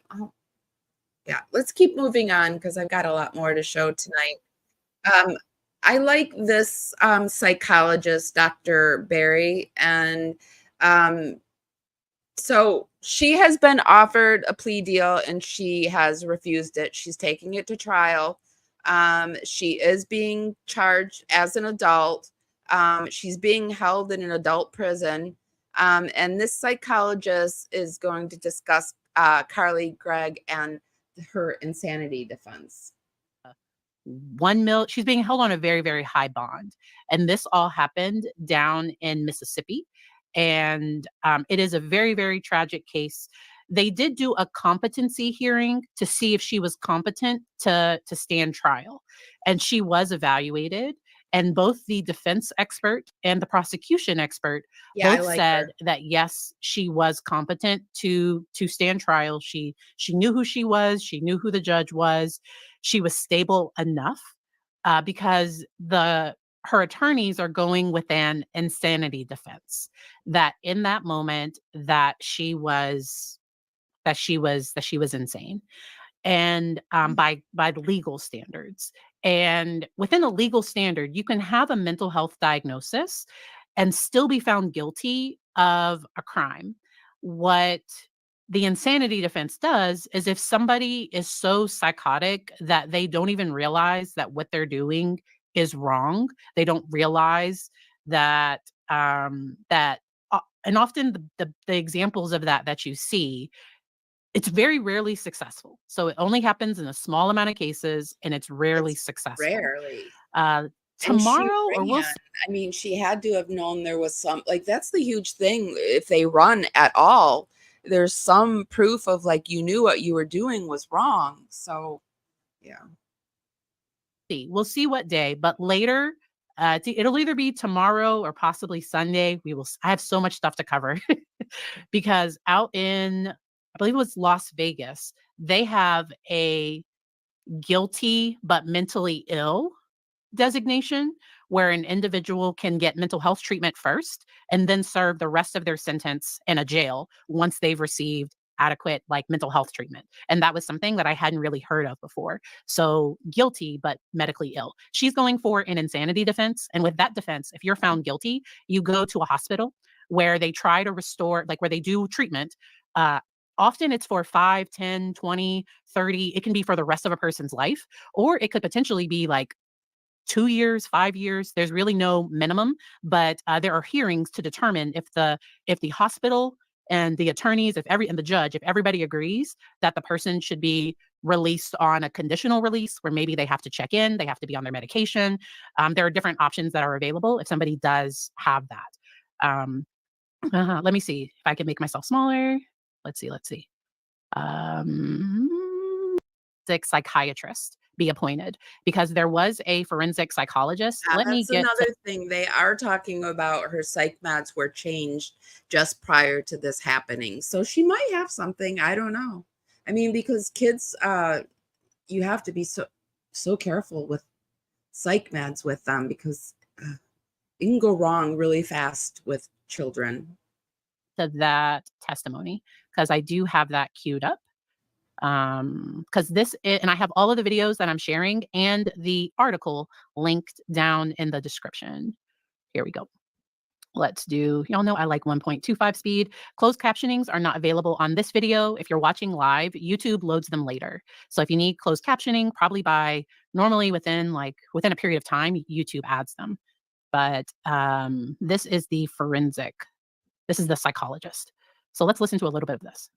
Yeah, let's keep moving on because I've got a lot more to show tonight. I like this psychologist, Dr. Barry, and so she has been offered a plea deal and she has refused it. She's taking it to trial. She is being charged as an adult. She's being held in an adult prison. And this psychologist is going to discuss Carly Gregg and her insanity defense. She's being held on a very, very high bond. And this all happened down in Mississippi. And it is a very, very tragic case. They did do a competency hearing to see if she was competent to stand trial. And she was evaluated. And both the defense expert and the prosecution expert both said that, yes, she was competent to stand trial. She knew who she was. She knew who the judge was. She was stable enough because her attorneys are going with an insanity defense, that in that moment that she was insane, and by the legal standards. And within a legal standard, you can have a mental health diagnosis and still be found guilty of a crime. What the insanity defense does is, if somebody is so psychotic that they don't even realize that what they're doing is wrong, they don't realize that and often the examples of that you see, it's very rarely successful. So it only happens in a small amount of cases, and it's rarely successful. Rarely. Tomorrow, or we'll. I mean, she had to have known there was some, that's the huge thing. If they run at all, there's some proof of you knew what you were doing was wrong. So, yeah. We'll see what day, but later, it'll either be tomorrow or possibly Sunday. I have so much stuff to cover because out in, I believe it was Las Vegas, they have a guilty but mentally ill designation where an individual can get mental health treatment first and then serve the rest of their sentence in a jail once they've received adequate mental health treatment. And that was something that I hadn't really heard of before. So guilty but medically ill. She's going for an insanity defense. And with that defense, if you're found guilty, you go to a hospital where they try to restore, where they do treatment. Often it's for 5, 10, 20, 30. It can be for the rest of a person's life, or it could potentially be 2 years, 5 years. There's really no minimum, but there are hearings to determine if the hospital and the attorneys, and the judge, if everybody agrees that the person should be released on a conditional release, where maybe they have to check in, they have to be on their medication. There are different options that are available if somebody does have that. Let me see if I can make myself smaller. Let's see. Psychiatrist be appointed, because there was a forensic psychologist. That's another thing. They are talking about her psych meds were changed just prior to this happening. So she might have something. I don't know. I mean, because kids, you have to be so careful with psych meds with them, because it can go wrong really fast with children. To that testimony, because I do have that queued up. Because and I have all of the videos that I'm sharing and the article linked down in the description. Here we go. Let's do, y'all know I like 1.25 speed. Closed captionings are not available on this video. If you're watching live, YouTube loads them later. So if you need closed captioning, probably normally within a period of time, YouTube adds them. But this is the forensic. This is the psychologist. So let's listen to a little bit of this.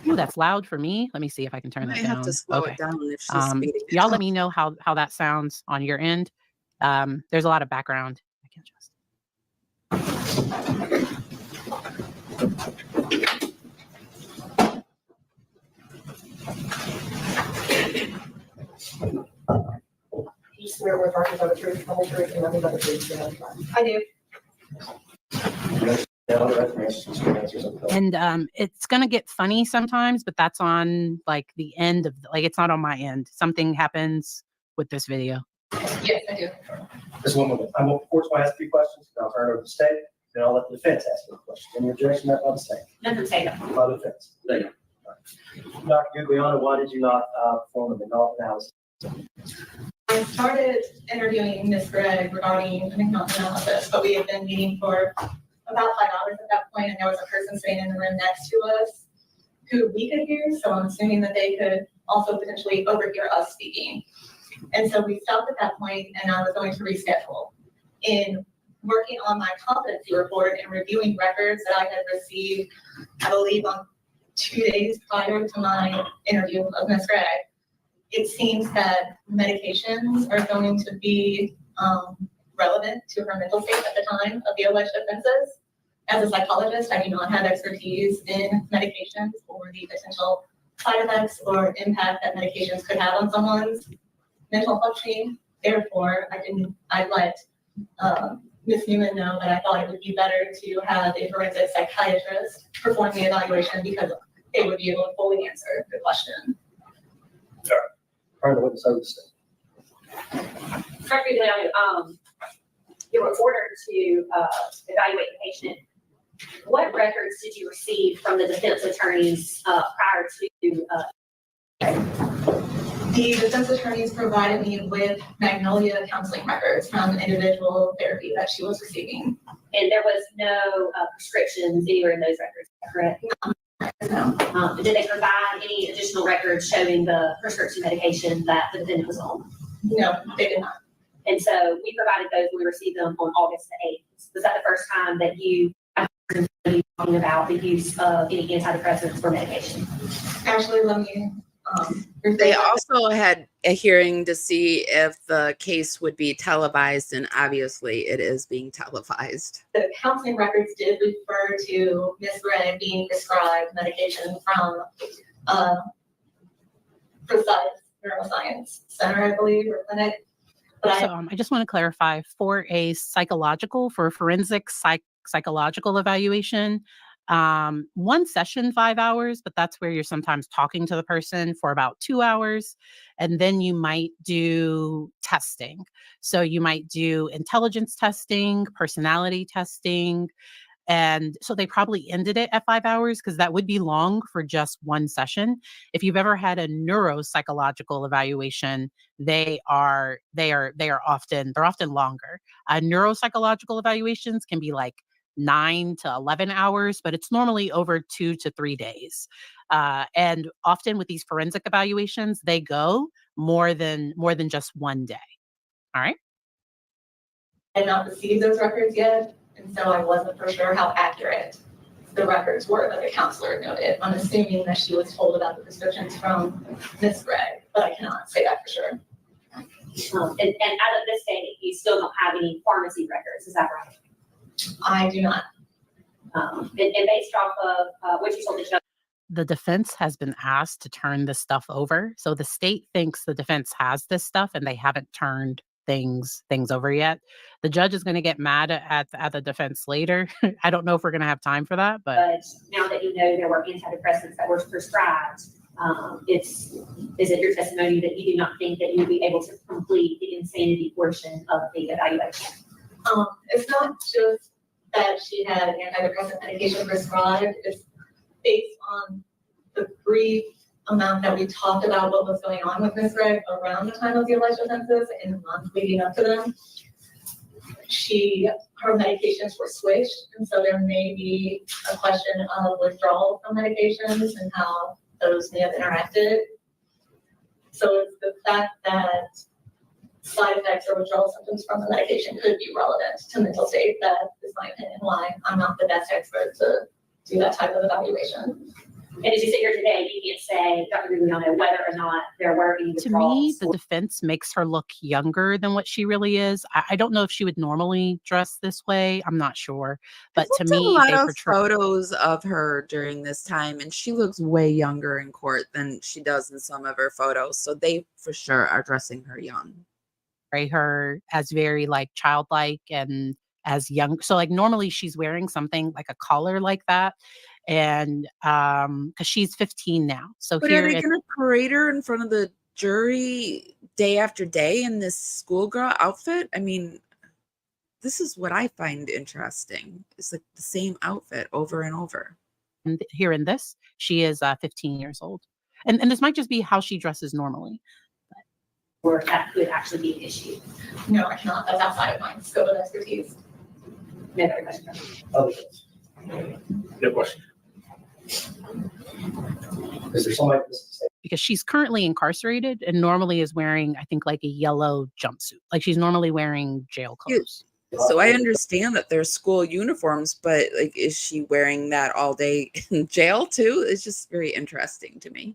Ooh, that's loud for me. Let me see if I can turn that down. I have to slow it down if she's speeding. Y'all let me know how that sounds on your end. There's a lot of background. I can't adjust. You swear we're talking about the truth, the whole truth, and nothing but the truth. I do. And it's gonna get funny sometimes, but that's on the end of it's not on my end. Something happens with this video. Yes, I do. This woman, I'm going to ask a few questions, and I'll turn it over to the state, then I'll let the defense ask you a question. Any objection to that by the state? Nothing say that. By the defense. There you go. Dr. Guglielmo, why did you not perform an analysis? I started interviewing Ms. Gregg regarding an analysis, but we had been meeting for about 5 hours at that point, and there was a person sitting in the room next to us who we could hear, so I'm assuming that they could also potentially overhear us speaking. And so we stopped at that point, and I was going to reschedule. In working on my competency report and reviewing records that I had received, I believe on 2 days prior to my interview of Ms. Gregg, it seems that medications are going to be relevant to her mental state at the time of the alleged offenses. As a psychologist, I do not have expertise in medications or the potential side effects or impact that medications could have on someone's mental functioning. Therefore, I let Ms. Newman know that I thought it would be better to have a forensic psychiatrist perform the evaluation because they would be able to fully answer the question. Turn the witness over to the state. Dr. Guglielmo, you were ordered to evaluate the patient. What records did you receive from the defense attorneys prior to? The defense attorneys provided me with Magnolia counseling records from individual therapy that she was receiving. And there was no prescriptions anywhere in those records, correct? No. Did they provide any additional records showing the prescription medication that the defendant was on? No, they did not. And so we provided those when we received them on August the 8th. Was that the first time that you were talking about the use of any antidepressants for medication? Actually, let me. They also had a hearing to see if the case would be televised, and obviously it is being televised. The counseling records did refer to Ms. Gregg being prescribed medication from Precise Neuroscience Center, I believe, or clinic. But So I just want to clarify, for a forensic psychological evaluation, one session 5 hours, but that's where you're sometimes talking to the person for about 2 hours, and then you might do testing. So you might do intelligence testing, personality testing, and so they probably ended it at 5 hours because that would be long for just one session. If you've ever had a neuropsychological evaluation, they're often longer. Neuropsychological evaluations can be like 9 to 11 hours, but it's normally over 2 to 3 days. And often with these forensic evaluations, they go more than just one day. All right. I had not received those records yet, and so I wasn't for sure how accurate the records were that the counselor noted. I'm assuming that she was told about the prescriptions from Ms. Gregg, but I cannot say that for sure. And as of this date, you still don't have any pharmacy records, is that right? I do not. And based off of what you told the judge. The defense has been asked to turn this stuff over. So the state thinks the defense has this stuff and they haven't turned things over yet. The judge is going to get mad at the defense later. I don't know if we're going to have time for that, but now that you know there were antidepressants that were prescribed, is it your testimony that you do not think that you would be able to complete the insanity portion of the evaluation? It's not just that she had antidepressant medication prescribed. It's based on the brief amount that we talked about what was going on with Ms. Gregg around the time of the alleged offenses and the month leading up to them. Her medications were switched, and so there may be a question of withdrawal from medications and how those may have interacted. So it's the fact that side effects or withdrawal symptoms from the medication could be relevant to mental state. That is my opinion, why I'm not the best expert to do that type of evaluation. And as you sit here today, you can't say, Dr. Guglielmo, whether or not there were any To me, the defense makes her look younger than what she really is. I don't know if she would normally dress this way. I'm not sure. But to me, a lot they of portray photos of her during this time, and she looks way younger in court than she does in some of her photos. So they for sure are dressing her young. her as very like childlike and as young. So like normally she's wearing something like a collar like that. And because she's 15 now. So But here are they going to parade her in front of the jury day after day in this schoolgirl outfit? I mean, this is what I find interesting. It's like the same outfit over and over. And here in this, she is 15 years old. And this might just be how she dresses normally. Or that could actually be an issue. No, I cannot. That's outside of my scope of expertise. No other question. Other questions? No question. Is there somebody? Because she's currently incarcerated and normally is wearing, I think, like a yellow jumpsuit. Like she's normally wearing jail clothes. So I understand that they're school uniforms, but like, is she wearing that all day in jail too? It's just very interesting to me.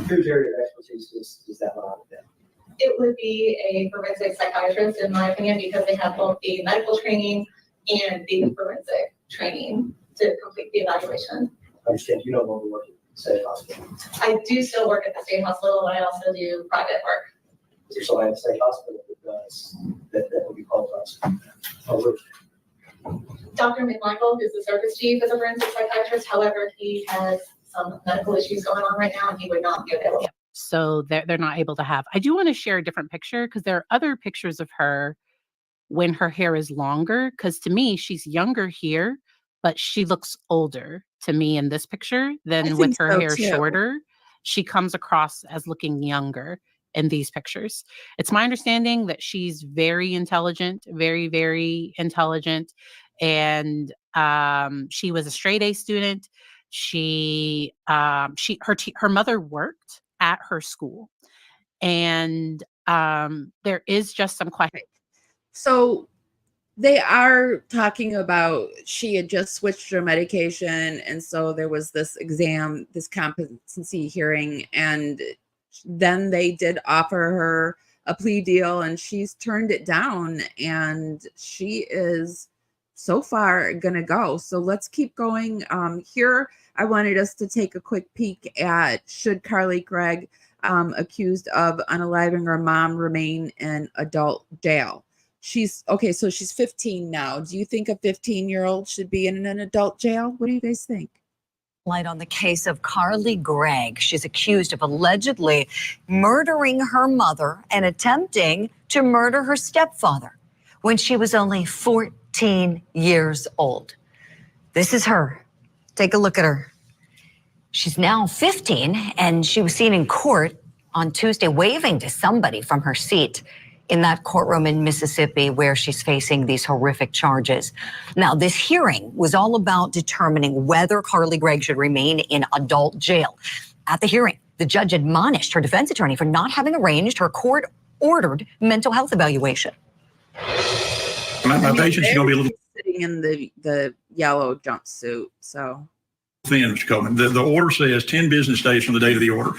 Whose area of expertise is that line with them? It would be a forensic psychiatrist, in my opinion, because they have both the medical training and the forensic training to complete the evaluation. I understand you no longer work at the state hospital. I do still work at the state hospital, but I also do private work. Is there somebody at the state hospital that does that would be qualified? Dr. McMichael, who's the service chief, is a forensic psychiatrist. However, he has some medical issues going on right now, and he would not be available. Yeah. So they're not able to have. I do want to share a different picture because there are other pictures of her when her hair is longer. Because to me, she's younger here, but she looks older to me in this picture than with her hair shorter. She comes across as looking younger in these pictures. It's my understanding that she's very intelligent, very, very intelligent. And she was a straight A student. Her mother worked at her school. And there is just some question. So they are talking about she had just switched her medication. And so there was this exam, this competency hearing, and then they did offer her a plea deal and she's turned it down, and she is so far gonna go. So let's keep going. Here, I wanted us to take a quick peek at should Carly Gregg, accused of unaliving her mom, remain in adult jail. So she's 15 now. Do you think a 15-year-old should be in an adult jail? What do you guys think? Light on the case of Carly Gregg. She's accused of allegedly murdering her mother and attempting to murder her stepfather when she was only 14 years old. This is her. Take a look at her. She's now 15, and she was seen in court on Tuesday waving to somebody from her seat in that courtroom in Mississippi where she's facing these horrific charges. Now, this hearing was all about determining whether Carly Gregg should remain in adult jail. At the hearing, the judge admonished her defense attorney for not having arranged her court-ordered mental health evaluation. My patient's going to be a little sitting in the yellow jumpsuit, so. thin, Mr. Coleman. The order says 10 business days from the date of the order.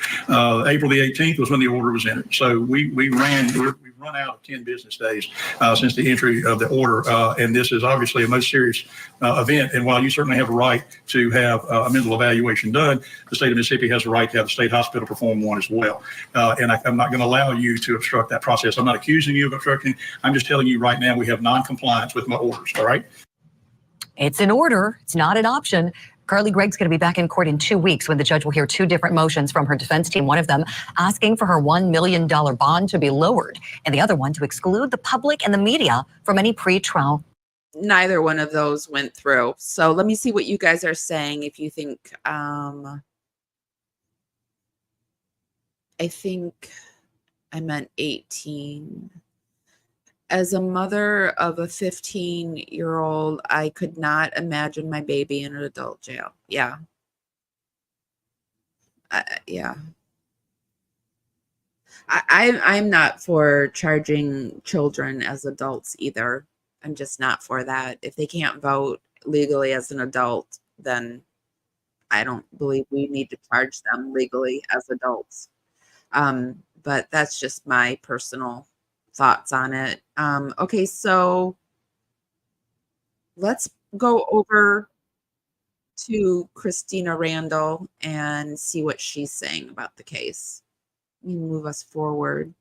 April the 18th was when the order was entered. So we've run out of 10 business days since the entry of the order. And this is obviously a most serious event. And while you certainly have a right to have a mental evaluation done, the state of Mississippi has a right to have the state hospital perform one as well. And I'm not going to allow you to obstruct that process. I'm not accusing you of obstructing. I'm just telling you right now we have non-compliance with my orders. All right? It's an order. It's not an option. Carly Gregg's going to be back in court in 2 weeks when the judge will hear two different motions from her defense team. One of them asking for her $1 million bond to be lowered, and the other one to exclude the public and the media from any pre-trial. neither one of those went through. So let me see what you guys are saying. If you think, I think I meant 18. As a mother of a 15-year-old, I could not imagine my baby in an adult jail. Yeah. Yeah. I'm not for charging children as adults either. I'm just not for that. If they can't vote legally as an adult, then I don't believe we need to charge them legally as adults. But that's just my personal thoughts on it. Okay, so let's go over to Christina Randall and see what she's saying about the case. Let me move us forward.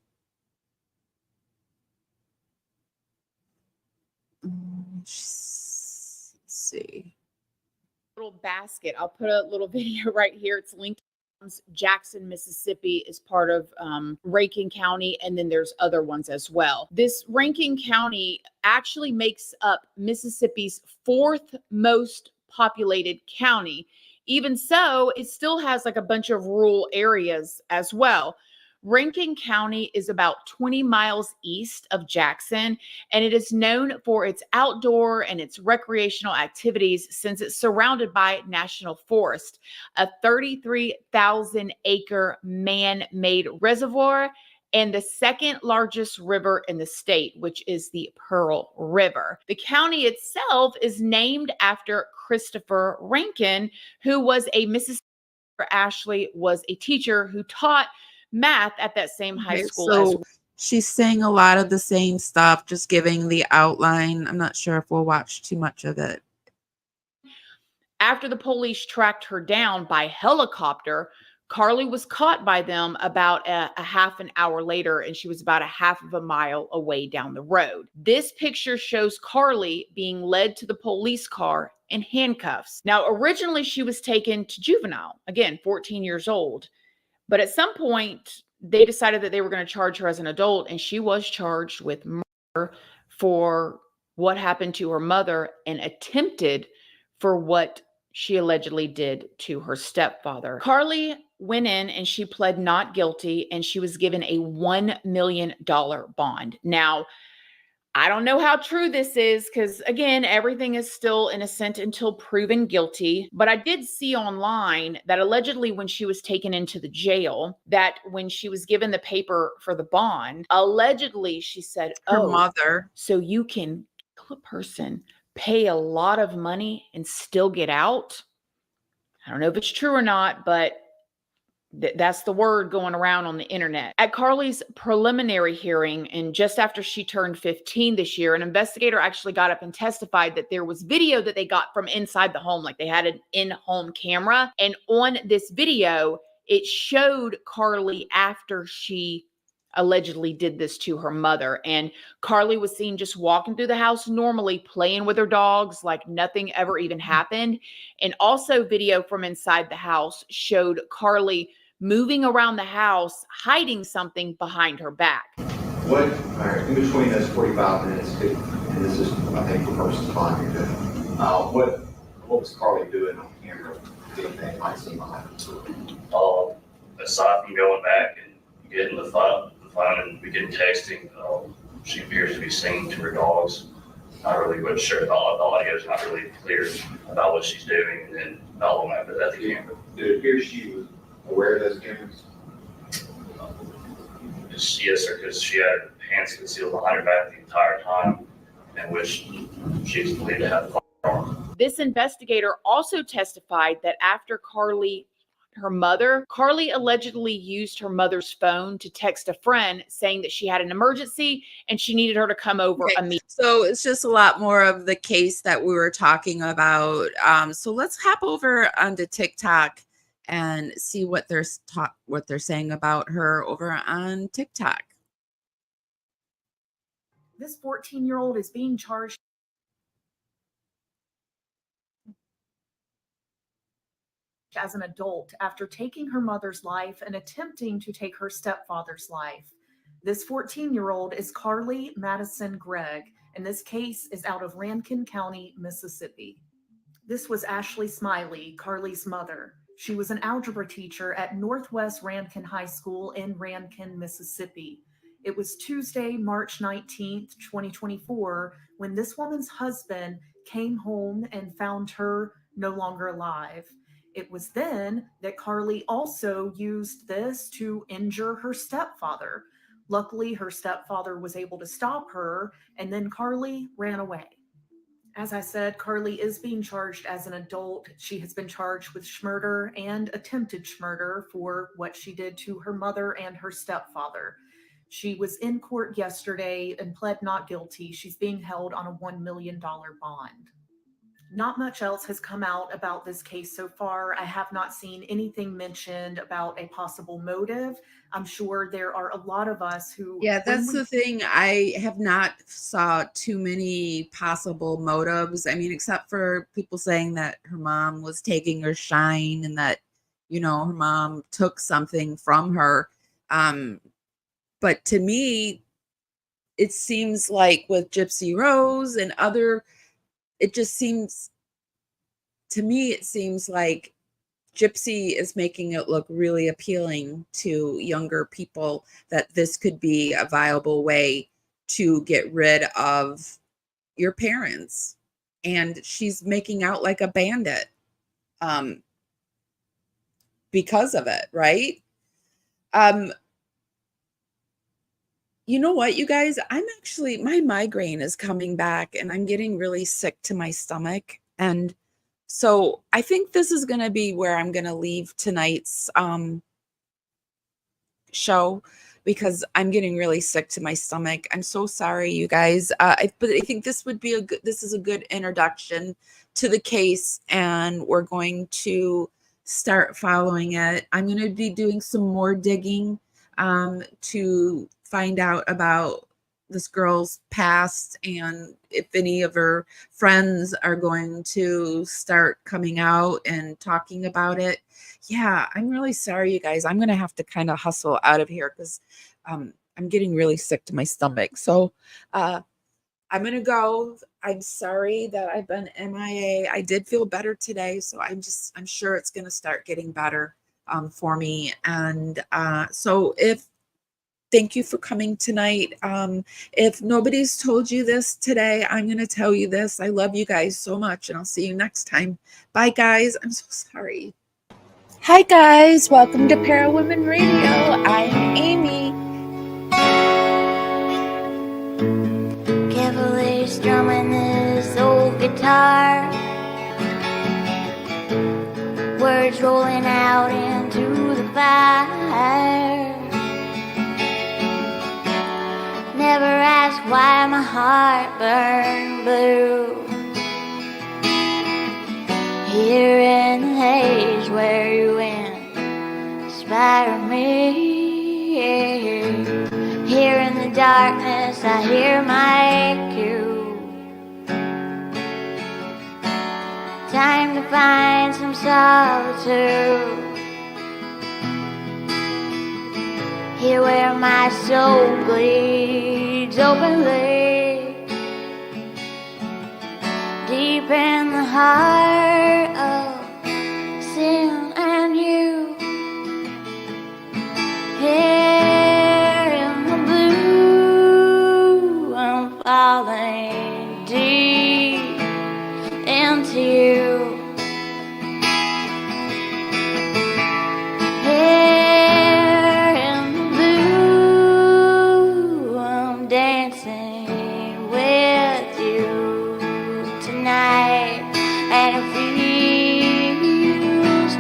Let's see. Little basket. I'll put a little video right here. It's linked. Jackson, Mississippi is part of Rankin County, and then there's other ones as well. This Rankin County actually makes up Mississippi's 4th most populated county. Even so, it still has like a bunch of rural areas as well. Rankin County is about 20 miles east of Jackson, and it is known for its outdoor and its recreational activities since it's surrounded by national forest, a 33,000 acre man-made reservoir, and the 2nd largest river in the state, which is the Pearl River. The county itself is named after Christopher Rankin, who was a Mississippi. Ashley was a teacher who taught math at that same high school as well. She's saying a lot of the same stuff, just giving the outline. I'm not sure if we'll watch too much of it. After the police tracked her down by helicopter, Carly was caught by them about a half an hour later, and she was about a half of a mile away down the road. This picture shows Carly being led to the police car in handcuffs. Now, originally she was taken to juvenile, again, 14 years old. But at some point, they decided that they were going to charge her as an adult, and she was charged with murder for what happened to her mother and attempted for what she allegedly did to her stepfather. Carly went in and she pled not guilty, and she was given a $1 million bond. Now, I don't know how true this is because, again, everything is still innocent until proven guilty. But I did see online that allegedly when she was taken into the jail, that when she was given the paper for the bond, allegedly she said, her mother. So you can kill a person, pay a lot of money, and still get out? I don't know if it's true or not, but that's the word going around on the internet. At Carly's preliminary hearing, and just after she turned 15 this year, an investigator actually got up and testified that there was video that they got from inside the home, like they had an in-home camera. And on this video, it showed Carly after she allegedly did this to her mother. And Carly was seen just walking through the house normally, playing with her dogs like nothing ever even happened. And also video from inside the house showed Carly moving around the house, hiding something behind her back. What, all right, in between those 45 minutes, and this is, I think, the first time you're doing, what was Carly doing on camera? Anything might seem behind her? Aside from going back and getting the phone and we getting texting, she appears to be singing to her dogs. Not really wasn't sure. The audio is not really clear about what she's doing, and then not long after that, the camera. Did it appear she was aware of those cameras? Yes, sir, because she had her hands concealed behind her back the entire time, in which she was believed to have the firearm. This investigator also testified that after Carly allegedly used her mother's phone to text a friend saying that she had an emergency and she needed her to come over immediately. So it's just a lot more of the case that we were talking about. So let's hop over onto TikTok and see what they're saying about her over on TikTok. This 14-year-old is being charged as an adult after taking her mother's life and attempting to take her stepfather's life. This 14-year-old is Carly Madison Gregg, and this case is out of Rankin County, Mississippi. This was Ashley Smiley, Carly's mother. She was an algebra teacher at Northwest Rankin High School in Rankin, Mississippi. It was Tuesday, March 19th, 2024, when this woman's husband came home and found her no longer alive. It was then that Carly also used this to injure her stepfather. Luckily, her stepfather was able to stop her, and then Carly ran away. As I said, Carly is being charged as an adult. She has been charged with murder and attempted murder for what she did to her mother and her stepfather. She was in court yesterday and pled not guilty. She's being held on a $1 million bond. Not much else has come out about this case so far. I have not seen anything mentioned about a possible motive. I'm sure there are a lot of us who... Yeah, that's the thing. I have not saw too many possible motives. I mean, except for people saying that her mom was taking her shine and that, you know, her mom took something from her. But to me, it seems like with Gypsy Rose and other, it just seems, to me, it seems like Gypsy is making it look really appealing to younger people that this could be a viable way to get rid of your parents. And she's making out like a bandit because of it, right? You know what, you guys? My migraine is coming back and I'm getting really sick to my stomach. And so I think this is going to be where I'm going to leave tonight's show because I'm getting really sick to my stomach. I'm so sorry, you guys. But I think this would be this is a good introduction to the case, and we're going to start following it. I'm going to be doing some more digging to find out about this girl's past and if any of her friends are going to start coming out and talking about it. Yeah, I'm really sorry, you guys. I'm going to have to kind of hustle out of here because I'm getting really sick to my stomach. So I'm going to go. I'm sorry that I've been MIA. I did feel better today, so I'm sure it's going to start getting better for me. And thank you for coming tonight. If nobody's told you this today, I'm going to tell you this. I love you guys so much, and I'll see you next time. Bye, guys. I'm so sorry. Hi, guys. Welcome to Parawomenradio. I'm Amy. Carefully strumming this old guitar, words rolling out into the fire. Never ask why my heart burned blue. Here in the haze where you inspire me. Here in the darkness I hear my cue. Time to find some solitude. Here where my soul bleeds openly, deep in the heart of sin and you. Here in the blue, I'm falling deep into you.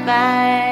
Bye.